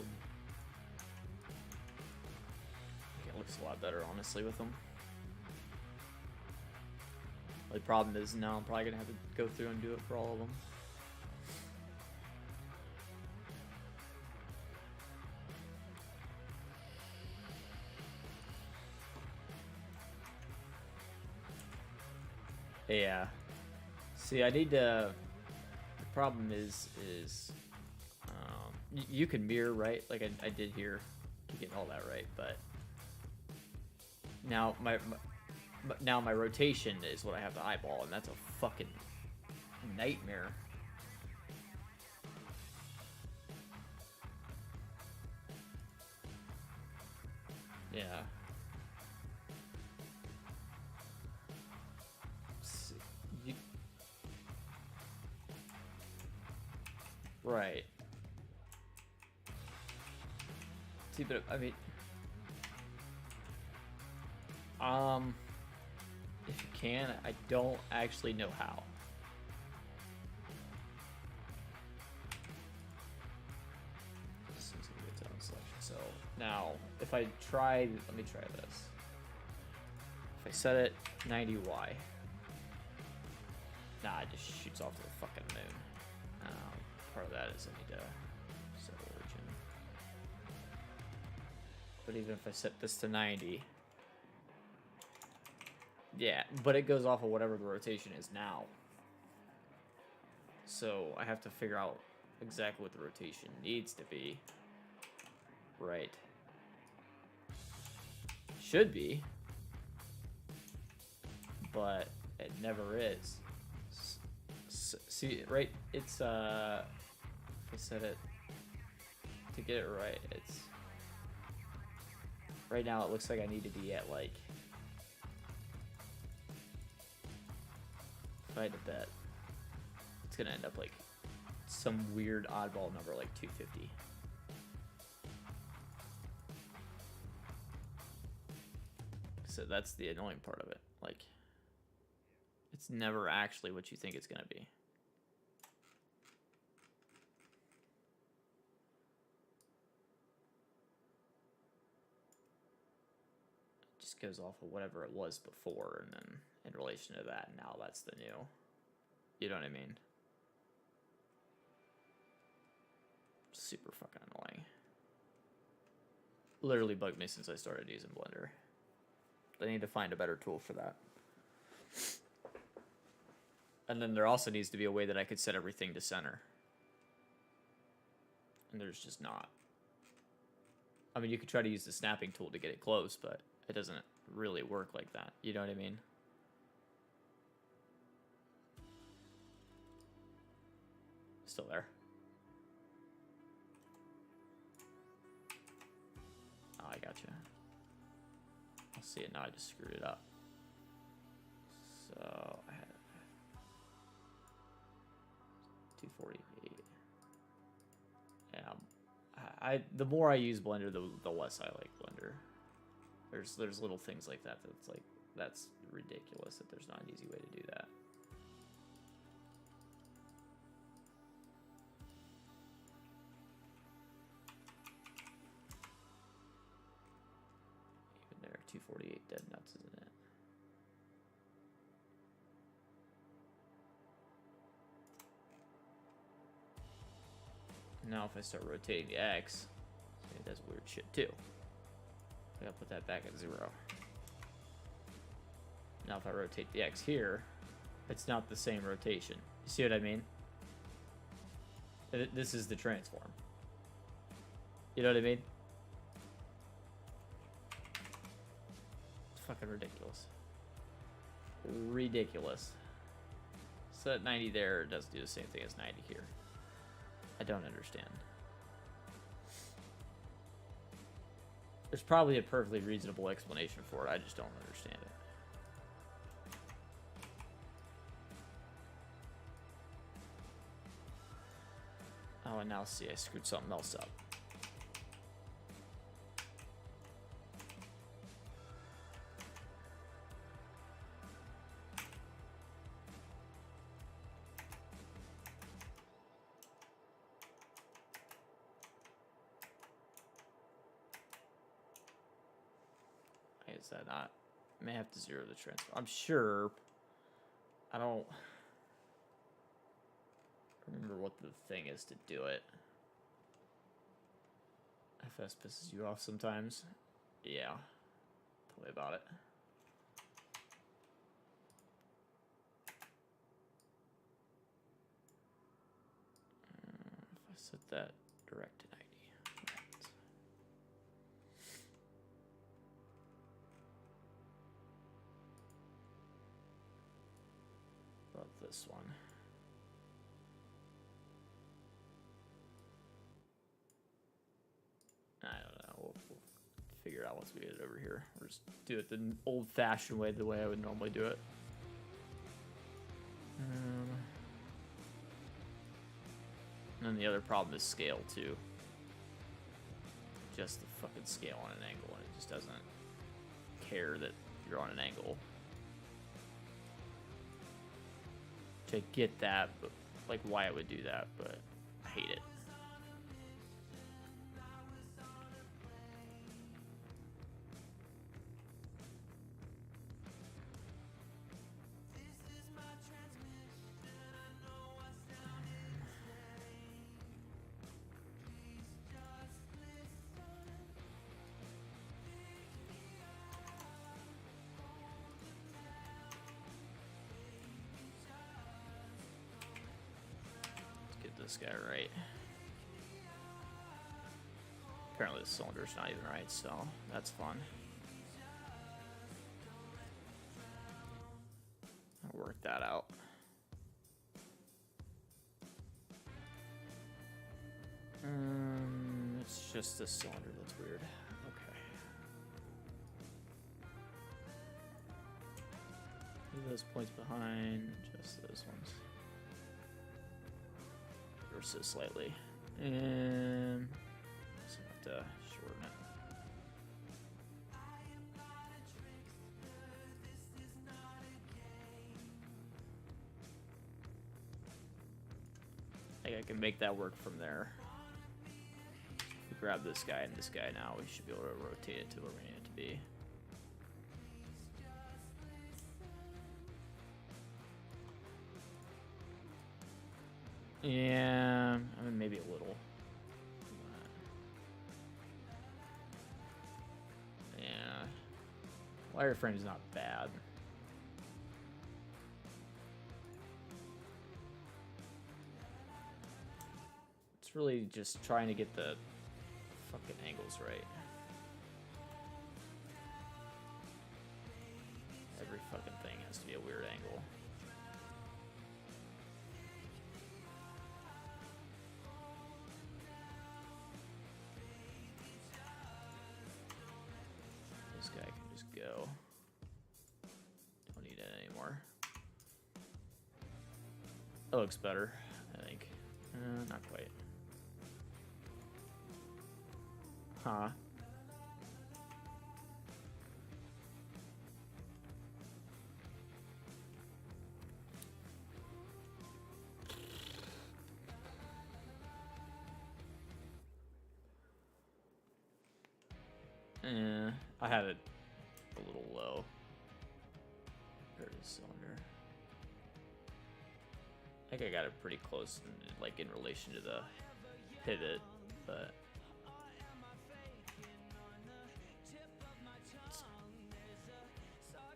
It looks a lot better, honestly, with them. The problem is now I'm probably gonna have to go through and do it for all of them. Yeah. See, I need to. The problem is you can mirror, right? Like I did here to get all that right, but now my rotation is what I have to eyeball, and that's a fucking nightmare. Yeah. Right. See, but I mean, if you can, I don't actually know how. This is a good tone selection. So now, if I try, let me try this. If I set it 90Y, nah, it just shoots off to the fucking moon. Part of that is I need to set origin. But even if I set this to 90, yeah, but it goes off of whatever the rotation is now. So I have to figure out exactly what the rotation needs to be. Right. Should be. But it never is. See, right? It's, if I set it to get it right, it's... Right now it looks like I need to be at, like... If I had to bet, it's gonna end up like some weird oddball number like 250. So that's the annoying part of it. Like, it's never actually what you think it's gonna be. It just goes off of whatever it was before, and then in relation to that, now that's the new. You know what I mean? Super fucking annoying. Literally bugged me since I started using Blender. I need to find a better tool for that. And then there also needs to be a way that I could set everything to center. And there's just not. I mean, you could try to use the snapping tool to get it close, but it doesn't really work like that. You know what I mean? Still there. Oh, I gotcha. I'll see it now. I just screwed it up. So I had 248. Yeah, the more I use Blender, the less I like Blender. There's little things like that that's like, that's ridiculous that there's not an easy way to do that. Even there, 248 dead nuts, isn't it? Now if I start rotating the X, it does weird shit too. I gotta put that back at 0. Now if I rotate the X here, it's not the same rotation. You see what I mean? This is the transform. You know what I mean? It's fucking ridiculous. Ridiculous. So at 90 there, it does do the same thing as 90 here. I don't understand. There's probably a perfectly reasonable explanation for it. I just don't understand it. Oh, and now see, I screwed something else up. is that not? I may have to zero the transfer. I'm sure. I don't remember what the thing is to do it. FS pisses you off sometimes. Yeah. Tell me about it. If I set that directed ID. Right. About this one. I don't know. We'll figure it out once we get it over here. We'll just do it the old-fashioned way, the way I would normally do it. And then the other problem is scale, too. Just the fucking scale on an angle, and it just doesn't care that you're on an angle. Which I get that, but like why I would do that, but I hate it. This guy right. Apparently the cylinder's not even right, so that's fun. I'll work that out. It's just the cylinder that's weird. Okay. Leave those points behind, just those ones. So slightly, and so I have to shorten it. I think I can make that work from there. We grab this guy and this guy now. We should be able to rotate it to where we need it to be. Yeah, I mean, maybe a little. Yeah. Wireframe's not bad. It's really just trying to get the fucking angles right. Every fucking thing has to be a weird angle. This guy can just go. Don't need it anymore. That looks better, I think. Not quite. Huh. I had it a little low. There's the cylinder. I think I got it pretty close, like in relation to the pivot, but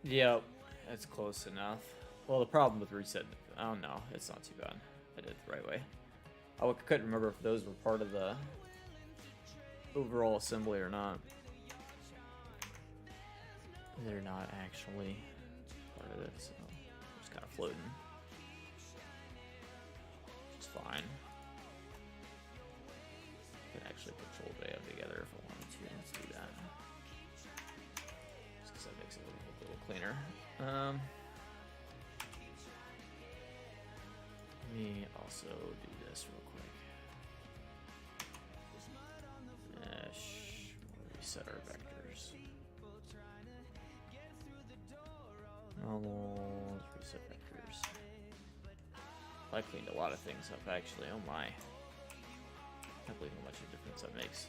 yep, that's close enough. Well, the problem with reset, oh no, it's not too bad. I did it the right way. I couldn't remember if those were part of the overall assembly or not. They're not actually part of it, so they're just kind of floating. It's fine. I can actually control they up together if I wanted to. Let's do that. Just because that makes it a little cleaner. Let me also do this real quick. Reset our vectors. Normal, reset vectors. I cleaned a lot of things up actually. Oh my. Can't believe how much of a difference that makes.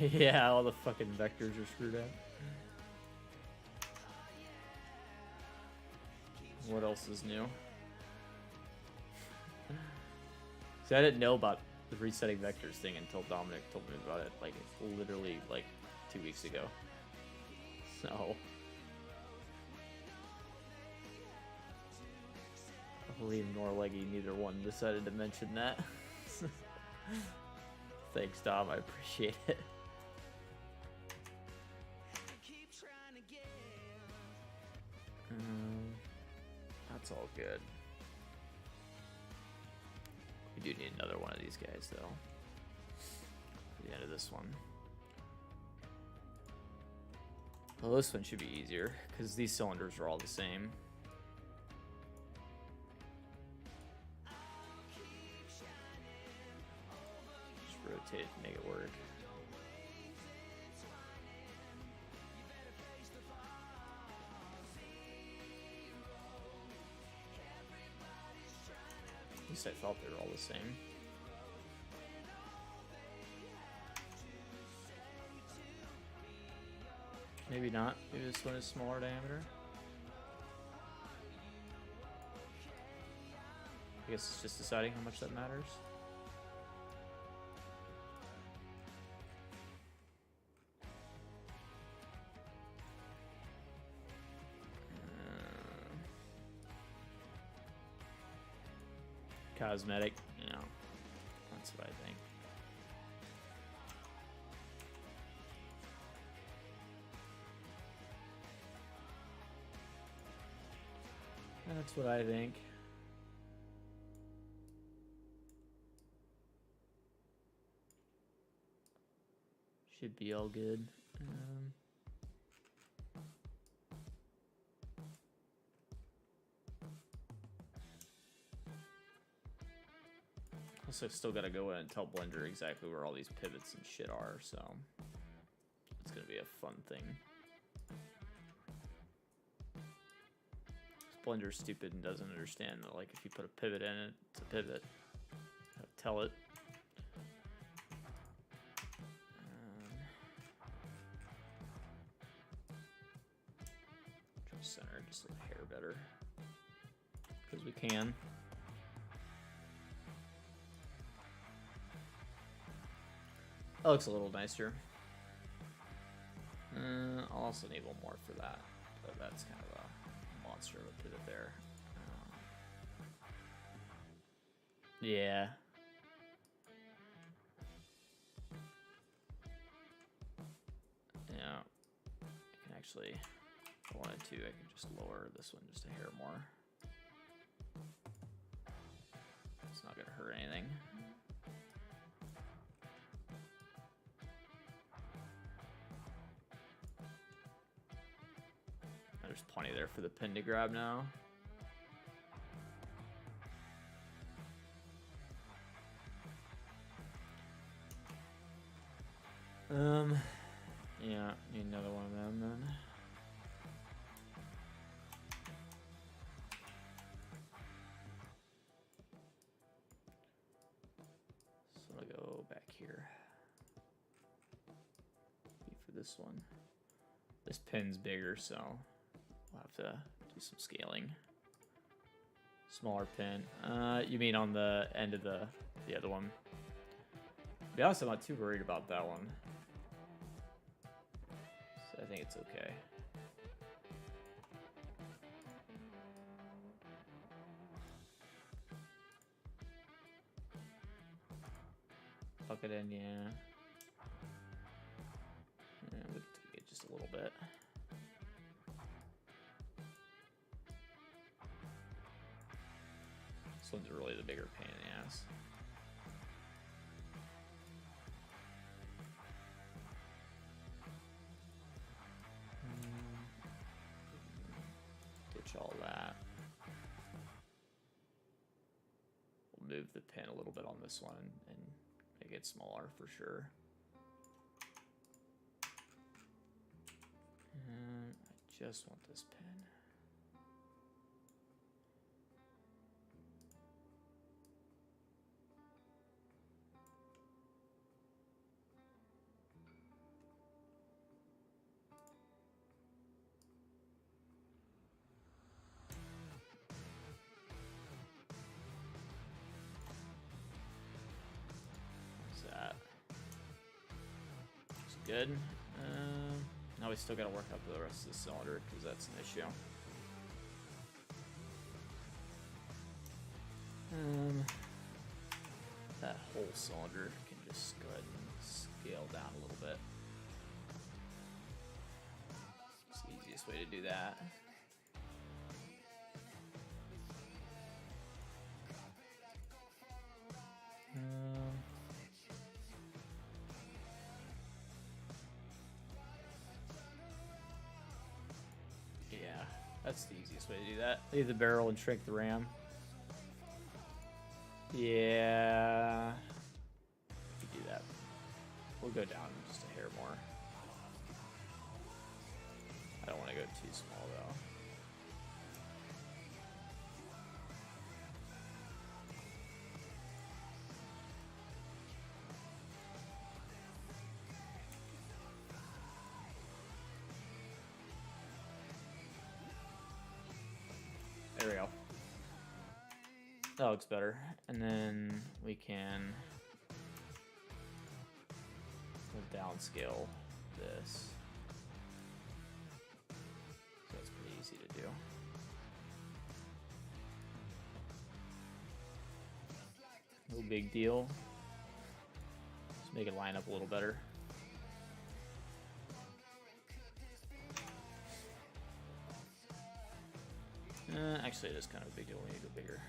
Yeah, all the fucking vectors are screwed up. What else is new? See, I didn't know about the resetting vectors thing until Dominic told me about it, like, literally, like, 2 weeks ago. So... I believe nor Leggy, neither one decided to mention that. Thanks, Dom. I appreciate it. That's all good. We do need another one of these guys, though. For the end of this one. Well, this one should be easier, because these cylinders are all the same. Just rotate it to make it work. At least I thought they were all the same. Maybe not. Maybe this one is smaller diameter. I guess it's just deciding how much that matters. Cosmetic, no. That's what I think. That's what I think. Should be all good. Also, still gotta go in and tell Blender exactly where all these pivots and shit are, so it's gonna be a fun thing. Blender's stupid and doesn't understand that, like, if you put a pivot in it, it's a pivot. Tell it. Try to center just a hair better, because we can. That looks a little nicer. I'll also need one more for that, but that's kind of a monster of a pivot there. Yeah. Yeah. I can actually, if I wanted to, I can just lower this one just a hair more. It's not going to hurt anything. There's plenty there for the pin to grab now. Yeah, need another one of them then. So I'll go back here. For this one. This pin's bigger, so we'll have to do some scaling. Smaller pin. You mean on the end of the other one? To be honest, I'm not too worried about that one. So I think it's okay. Tuck it in, yeah. Yeah, we'll take it just a little bit. This one's really the bigger pain in the ass. Ditch all that. We'll move the pin a little bit on this one and make it smaller for sure. I just want this pin. good. Now we still got to work up the rest of the cylinder because that's an issue. That whole cylinder can just go ahead and scale down a little bit. It's the easiest way to do that. Yeah, that's the easiest way to do that. Leave the barrel and shrink the ram. Yeah, we can do that. We'll go down just a hair more. I don't want to go too small though. There we go. That looks better. And then we can downscale this. So it's pretty easy to do. No big deal. Just make it line up a little better. Actually, it is kind of a big deal. We need to go bigger.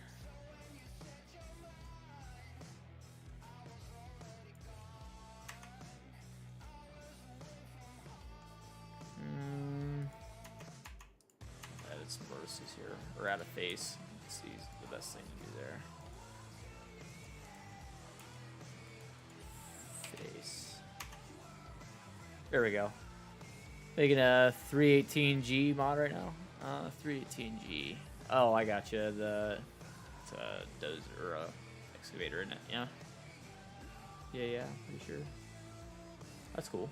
Added some vertices here, or add a face. Let's see the best thing to do there. Face. There we go. Making a 318G mod right now. 318G. Oh, I got you. It's a dozer or a excavator, isn't it? Yeah. Yeah. Pretty sure. That's cool.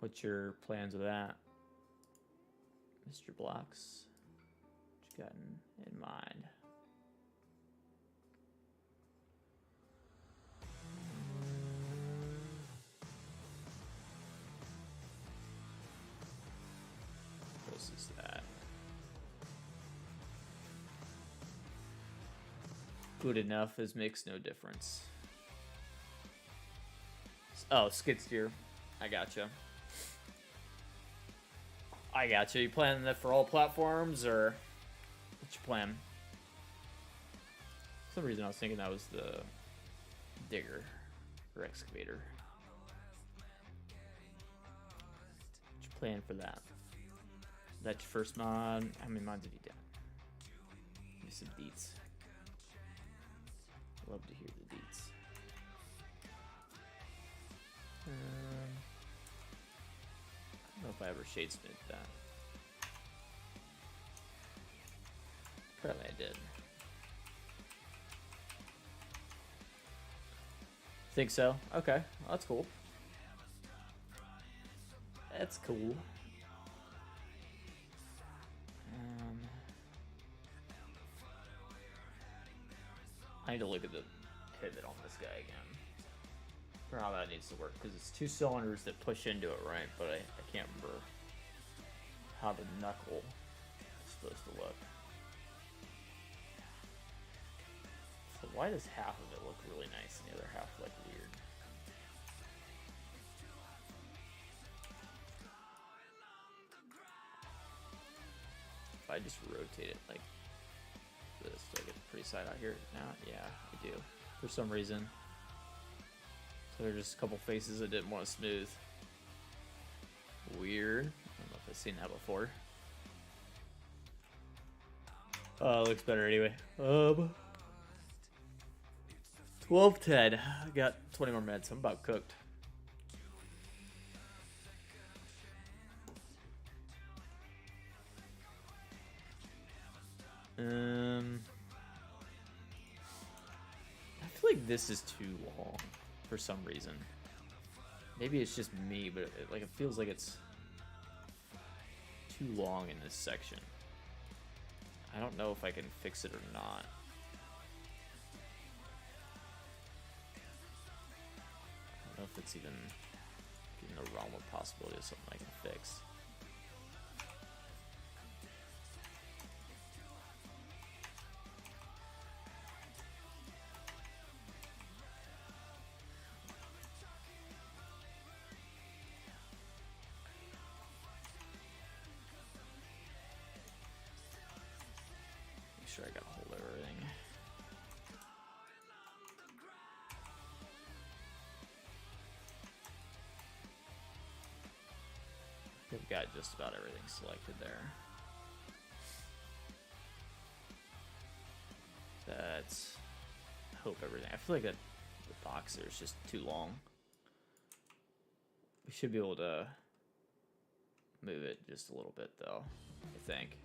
What's your plans with that, Mr. Blocks? What you got in mind? This is that. Good enough as makes no difference. Oh, skid steer. I gotcha. You planning that for all platforms, or what's your plan? For some reason I was thinking that was the digger or excavator. What's your plan for that? That's your first mod. How many mods have you done? Give me some deets. Love to hear the deets. I don't know if I ever shadesmith that. Apparently I did. Think so? Okay, well, that's cool. That's cool. I need to look at the pivot on this guy again. For how that needs to work, because it's two cylinders that push into it, right? But I can't remember how the knuckle is supposed to look. So why does half of it look really nice and the other half look weird? If I just rotate it like this, do I get a pretty side out here now? Yeah, I do. For some reason. So there's just a couple faces I didn't want to smooth. Weird. I don't know if I've seen that before. It looks better anyway. 12:10. I got 20 more minutes. I'm about cooked. I feel like this is too long for some reason. Maybe it's just me, but it feels like it's too long in this section. I don't know if I can fix it or not. I don't know if it's even in the realm of possibility of something I can fix. Make sure I got hold of everything. We've got just about everything selected there. That's hope everything. I feel like that the box there is just too long. We should be able to move it just a little bit though, I think.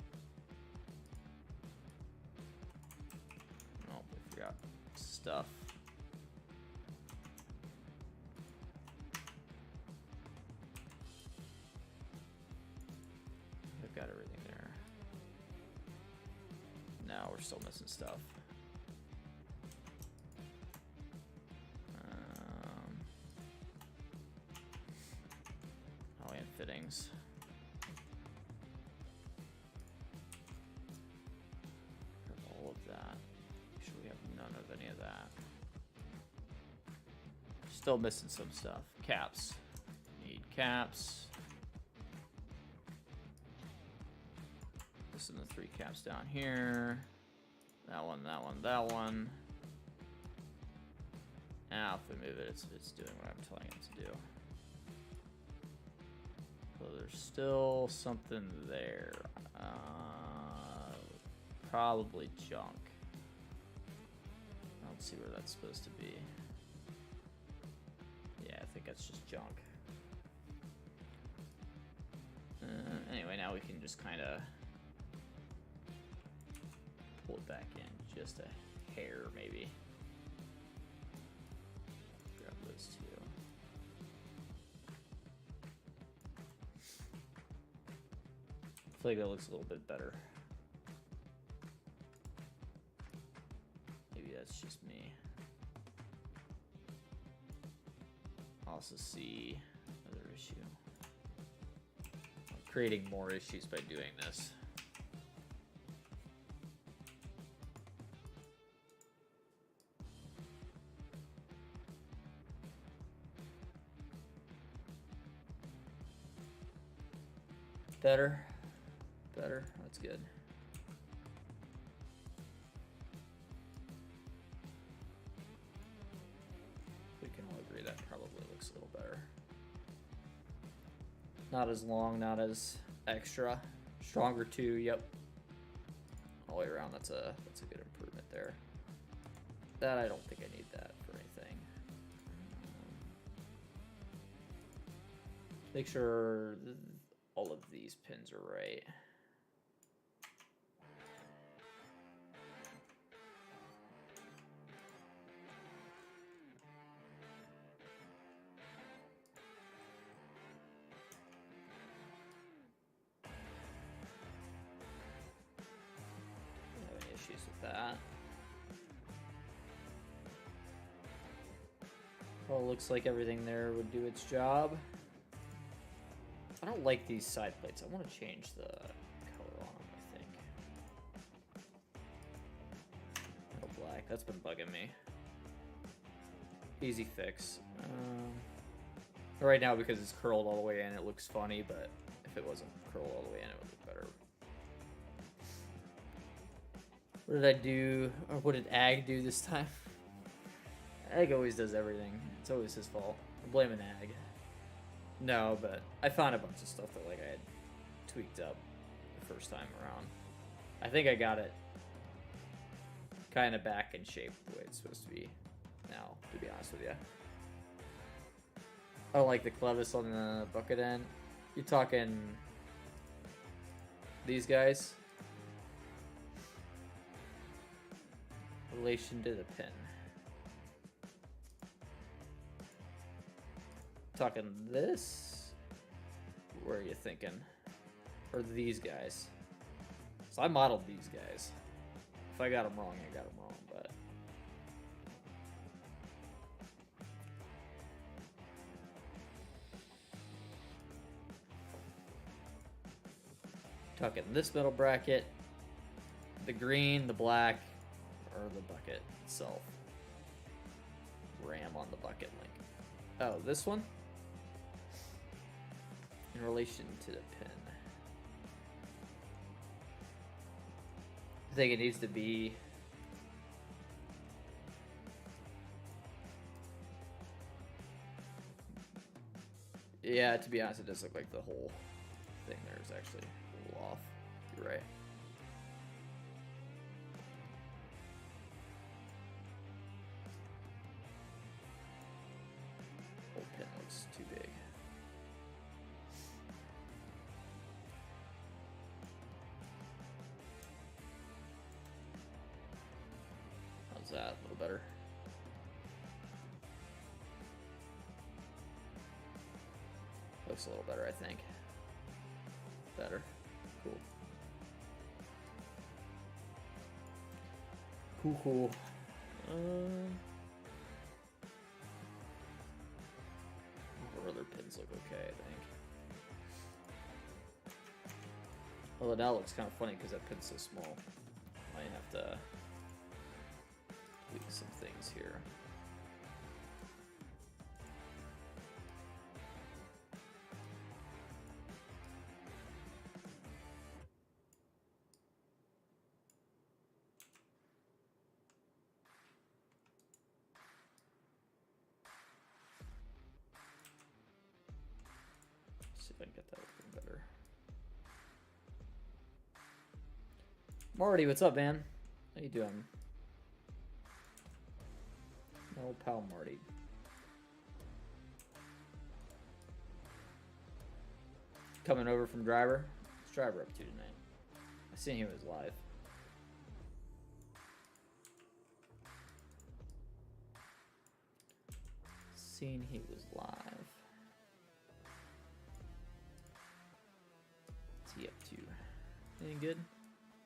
Oh, we forgot stuff. I've got everything there. No, we're still missing stuff. Oh, and fittings. All of that. Make sure we have none of any of that. Still missing some stuff. Caps. Need caps. This is the 3 caps down here. That one, that one, that one. Now if we move it, it's doing what I'm telling it to do. So there's still something there. Probably junk. Let's see where that's supposed to be. Yeah, I think that's just junk. Anyway, now we can just kind of pull it back in just a hair, maybe. Grab those two. I feel like that looks a little bit better. Maybe that's just me. Also see another issue. I'm creating more issues by doing this. Better. Better. That's good. We can all agree that probably looks a little better. Not as long, not as extra. Stronger too, yep. All the way around, that's a good improvement there. That I don't think I need that for anything. Make sure all of these pins are right. Don't have any issues with that. Well, it looks like everything there would do its job. I don't like these side plates. I want to change the color on them, I think. Metal black. That's been bugging me. Easy fix. Right now, because it's curled all the way in, it looks funny, but if it wasn't curled all the way in, it would look better. What did I do? Or what did Ag do this time? Ag always does everything. It's always his fault. I'm blaming Ag. No, but I found a bunch of stuff that like I had tweaked up the first time around. I think I got it kind of back in shape the way it's supposed to be now, to be honest with you. I don't like the clevis on the bucket end. You're talking these guys? Relation to the pin. Talking this? Where are you thinking? Or these guys? So I modeled these guys. If I got them wrong, I got them wrong, but Talking this metal bracket, the green, the black, or the bucket itself. RAM on the bucket link. Oh, this one? In relation to the pin. I think it needs to be... Yeah, to be honest, it does look like the whole thing there is actually a little off. You're right. Whole pin looks too big. How's that? A little better. Looks a little better, I think. Better. Cool. Cool. Our other pins look okay, I think. Although now it looks kind of funny because that pin's so small. Might have to tweak some things here. See if I can get that looking better. Marty, what's up, man? How you doing? My old pal Marty. Coming over from Driver. What's Driver up to tonight? I seen he was live. Seen he was live. What's he up to? Anything good?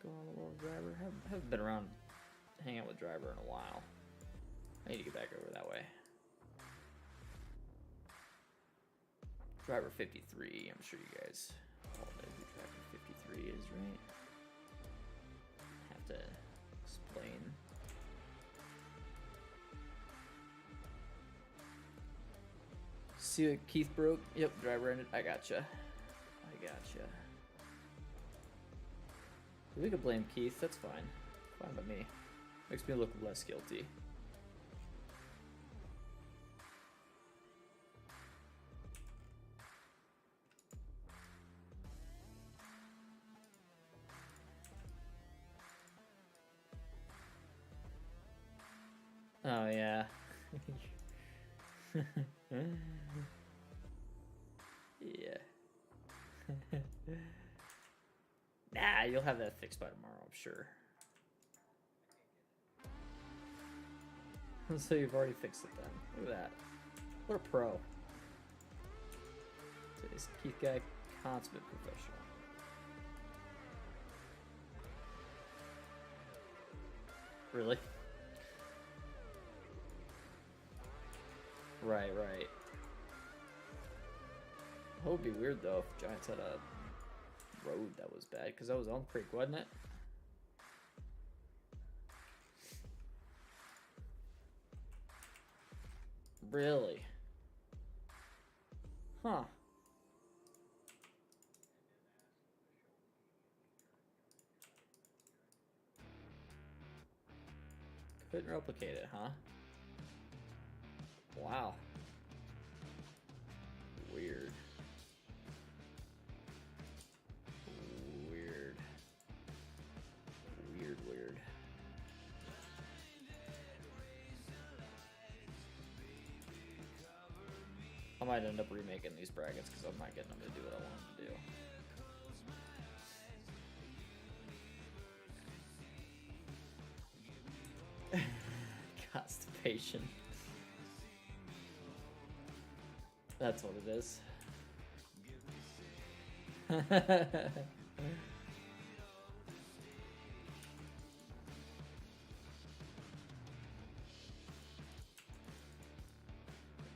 Going on a little Driver? Haven't been around hanging out with Driver in a while. I need to get back over that way. Driver 53, I'm sure you guys all know who Driver 53 is, right? Have to explain. See what Keith broke? Yep, Driver ended. I gotcha. We could blame Keith, that's fine. Fine by me. Makes me look less guilty. Oh, yeah. Yeah. Nah, you'll have that fixed by tomorrow, I'm sure. So you've already fixed it then. Look at that. What a pro. Today's Keith guy, consummate professional. Really? Right. That would be weird though if Giants had a road that was bad, because that was Elm Creek, wasn't it? Really? Huh. Couldn't replicate it, huh? Wow. Weird. I might end up remaking these brackets because I'm not getting them to do what I want them to do. Constipation. That's what it is.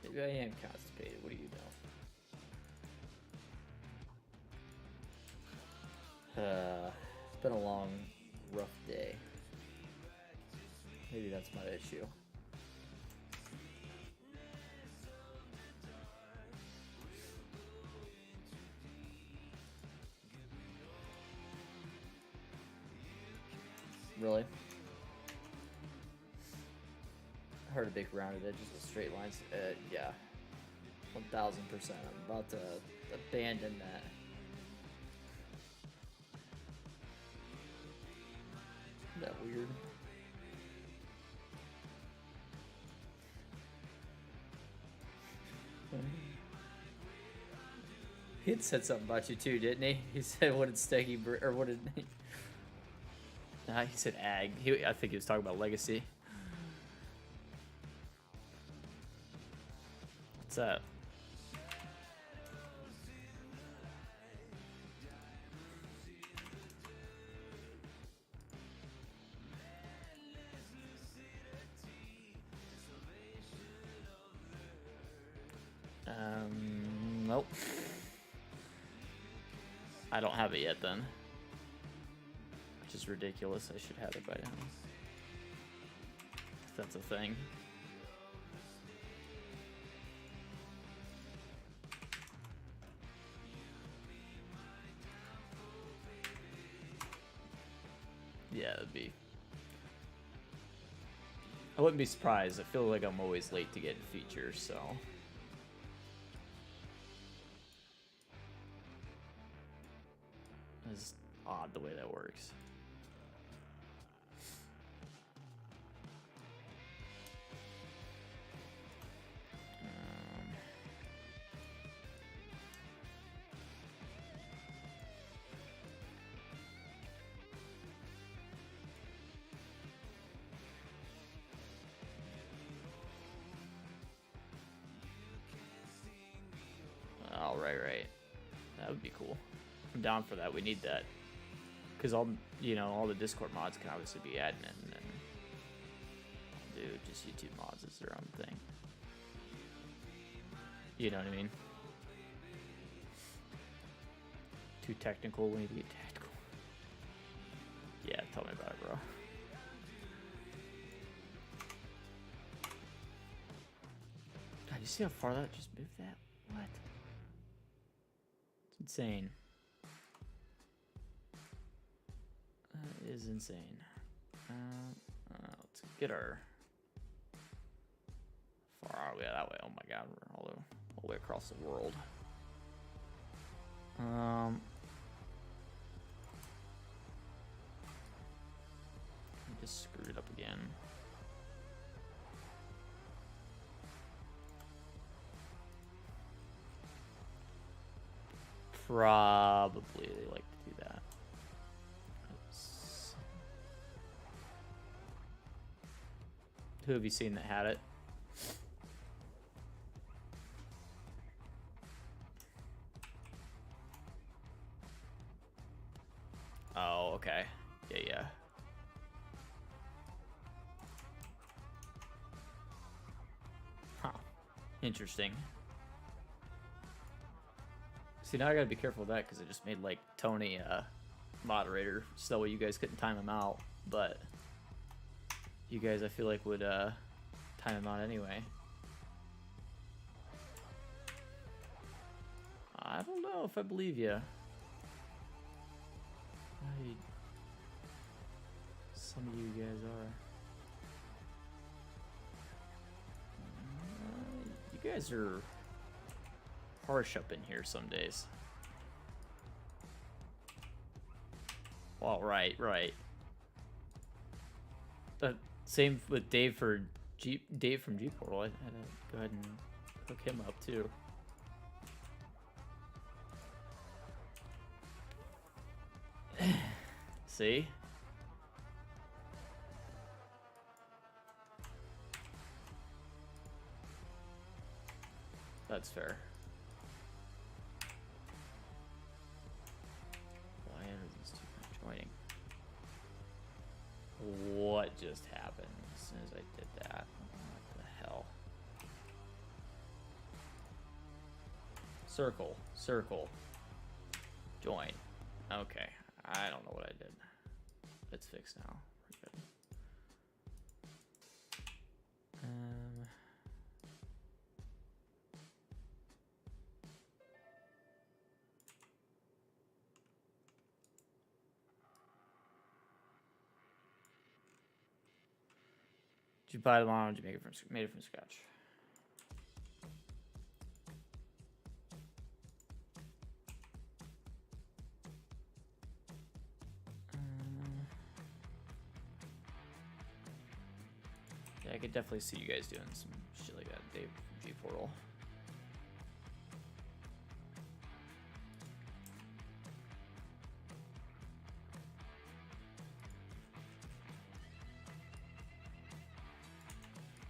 Maybe I am constipated. What do you It's been a long, rough day. Maybe that's my issue. Really? Hard to make rounded edges with straight lines. Yeah. 1000%. I'm about to abandon that. Isn't that weird? He had said something about you too, didn't he? He said, "What did Steggy or what did?" Nah, he said ag. I think he was talking about legacy. What's that? Nope. I don't have it yet then. Which is ridiculous. I should have it by now. If that's a thing. Yeah, it'd be. I wouldn't be surprised. I feel like I'm always late to get features, so. It's odd the way that works. Oh, right. That would be cool. I'm down for that. We need that. Because all the Discord mods can obviously be admin, and dude, just YouTube mods is their own thing. You know what I mean? Too technical, we need to get tactical. Yeah, tell me about it, bro. God, you see how far that just moved that? What? It's insane. That is insane. Let's get our... Far are we that way? Oh my god, we're all the way across the world. I just screwed it up again. Probably they like to do that. Oops. Who have you seen that had it? Oh, okay. Yeah. Huh. Interesting. See, now I gotta be careful with that because I just made like Tony moderator, so that way you guys couldn't time him out. But you guys, I feel like, would time him out anyway. I don't know if I believe you. Some of you guys are. You guys are harsh up in here some days. Well, right. Same with Dave from G Portal. I had to go ahead and hook him up too. See? That's fair. Why are these two not joining? What just happened as soon as I did that? What the hell? Circle. Join. Okay. I don't know what I did. It's fixed now. We're good. Did you buy the model? Did you made it from scratch? Yeah, I could definitely see you guys doing some shit like that, Dave from G-Portal.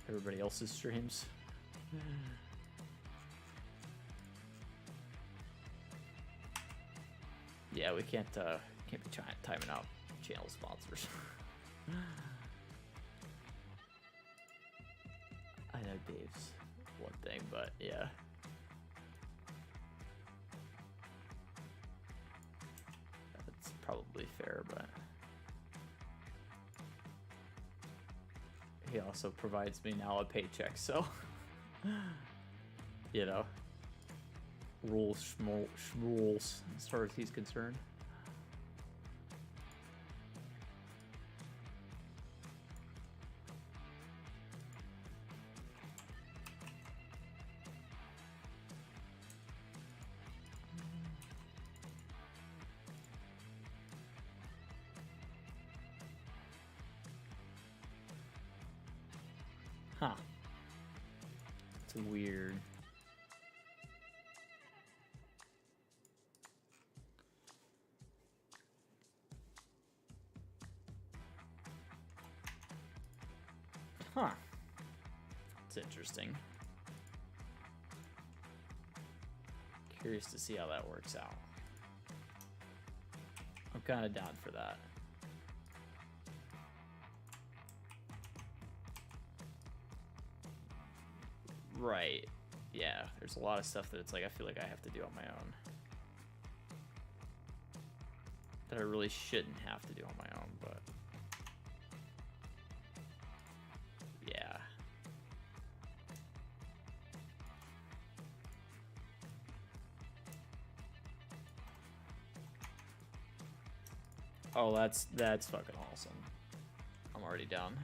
Everybody else's streams. Yeah, we can't be timing out channel sponsors. I know Dave's one thing, but yeah. That's probably fair, but he also provides me now a paycheck, so you know, rules as far as he's concerned. Huh. It's weird. Huh. It's interesting. Curious to see how that works out. I'm kind of down for that. Right. Yeah, there's a lot of stuff that it's like I feel like I have to do on my own. That I really shouldn't have to do on my own, but yeah. Oh, that's fucking awesome. I'm already down.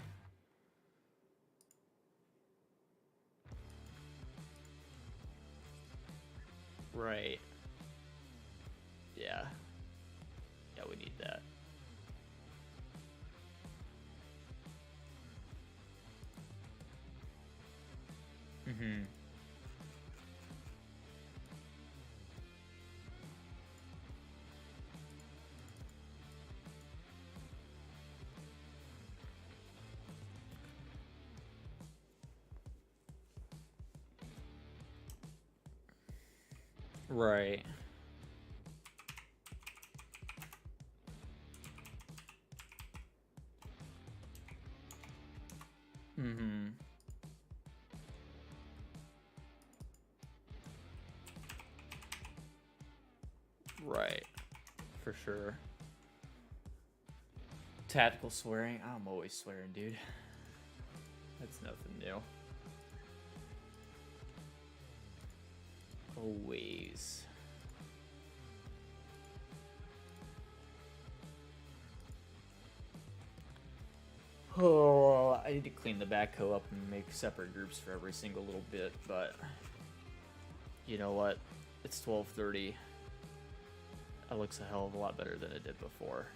Right. Yeah. Yeah, we need that. Mm-hmm. Right. Mm-hmm. Right. For sure. Tactical swearing. I'm always swearing, dude. That's nothing new. Always. Oh, I need to clean the backhoe up and make separate groups for every single little bit, but you know what? It's 12:30. That looks a hell of a lot better than it did before.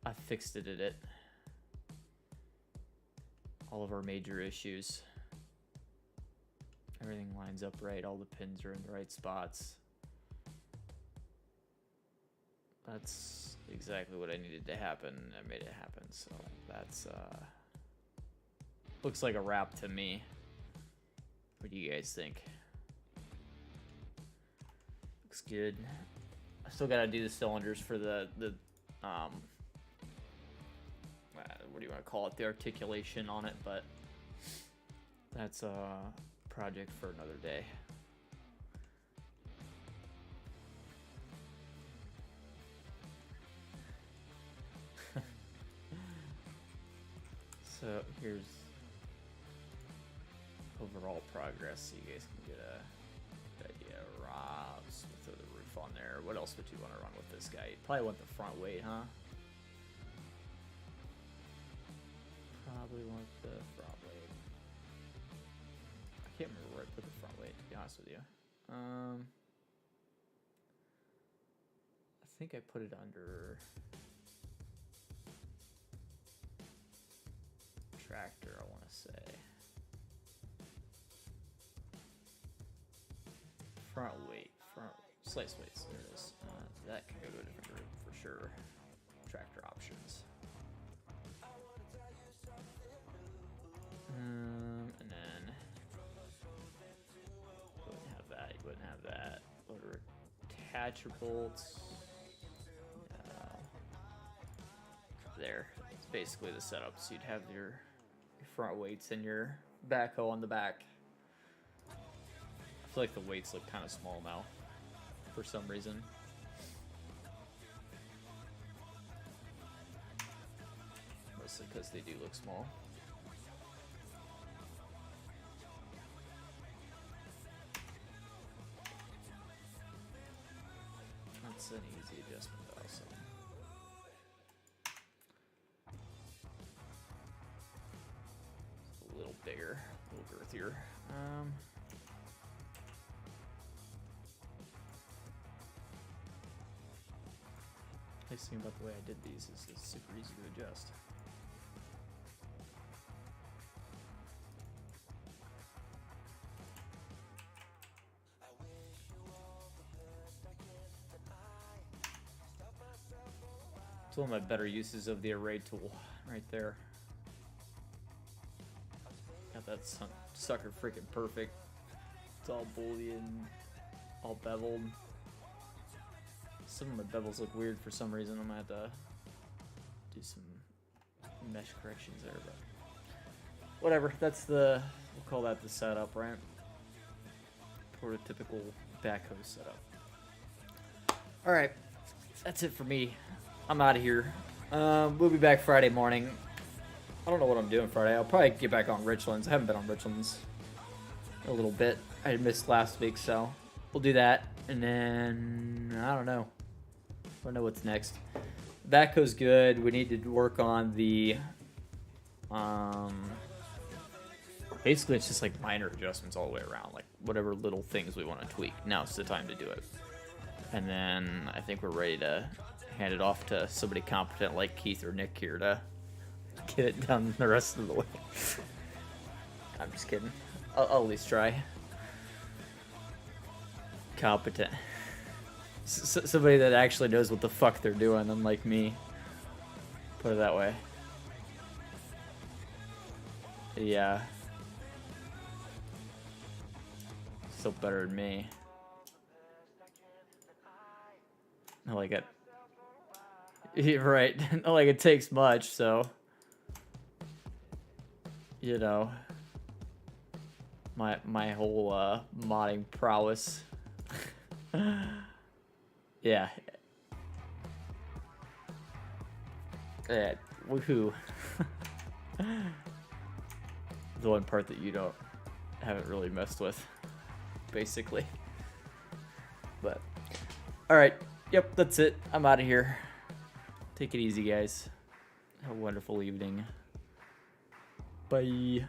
I fixed it. All of our major issues. Everything lines up right. All the pins are in the right spots. That's exactly what I needed to happen. I made it happen. So that's looks like a wrap to me. What do you guys think? Looks good. I still gotta do the cylinders for the what do you want to call it? The articulation on it, but that's a project for another day. So here's overall progress, so you guys can get a good idea. Rob's, we'll throw the roof on there. What else would you want to run with this guy? You'd probably want the front weight, huh? Probably want the front weight. I can't remember where I put the front weight, to be honest with you. I think I put it under tractor, I want to say. Front weight, slice weights, there it is. That can go to a different group for sure. Tractor options. And then wouldn't have that, you wouldn't have that. Loader attacher bolts. There, it's basically the setup. So you'd have your front weights and your backhoe on the back. I feel like the weights look kind of small now, for some reason. Mostly because they do look small. That's an easy adjustment also. It's a little bigger, a little girthier. Nice thing about the way I did these is it's super easy to adjust. It's one of my better uses of the array tool right there. Got that sucker freaking perfect. It's all Boolean, all beveled. Some of my bevels look weird for some reason. I'm gonna have to do some mesh corrections there, but whatever. That's the, we'll call that the setup, right? Prototypical backhoe setup. All right, that's it for me. I'm out of here. We'll be back Friday morning. I don't know what I'm doing Friday. I'll probably get back on Richlands. I haven't been on Richlands in a little bit. I missed last week, so we'll do that. And then, I don't know. I don't know what's next. Backhoe's good. We need to work on the... basically, it's just like minor adjustments all the way around. Like, whatever little things we want to tweak. Now's the time to do it. And then, I think we're ready to hand it off to somebody competent like Keith or Nick here to get it done the rest of the way. I'm just kidding. I'll at least try. Competent. Somebody that actually knows what the fuck they're doing, unlike me. Put it that way. Yeah. Still better than me. Not like it. Right. Not like it takes much, so. You know. My whole modding prowess. Yeah. Yeah. Woohoo. The one part that you haven't really messed with, basically. But alright. Yep, that's it. I'm out of here. Take it easy, guys. Have a wonderful evening. Bye.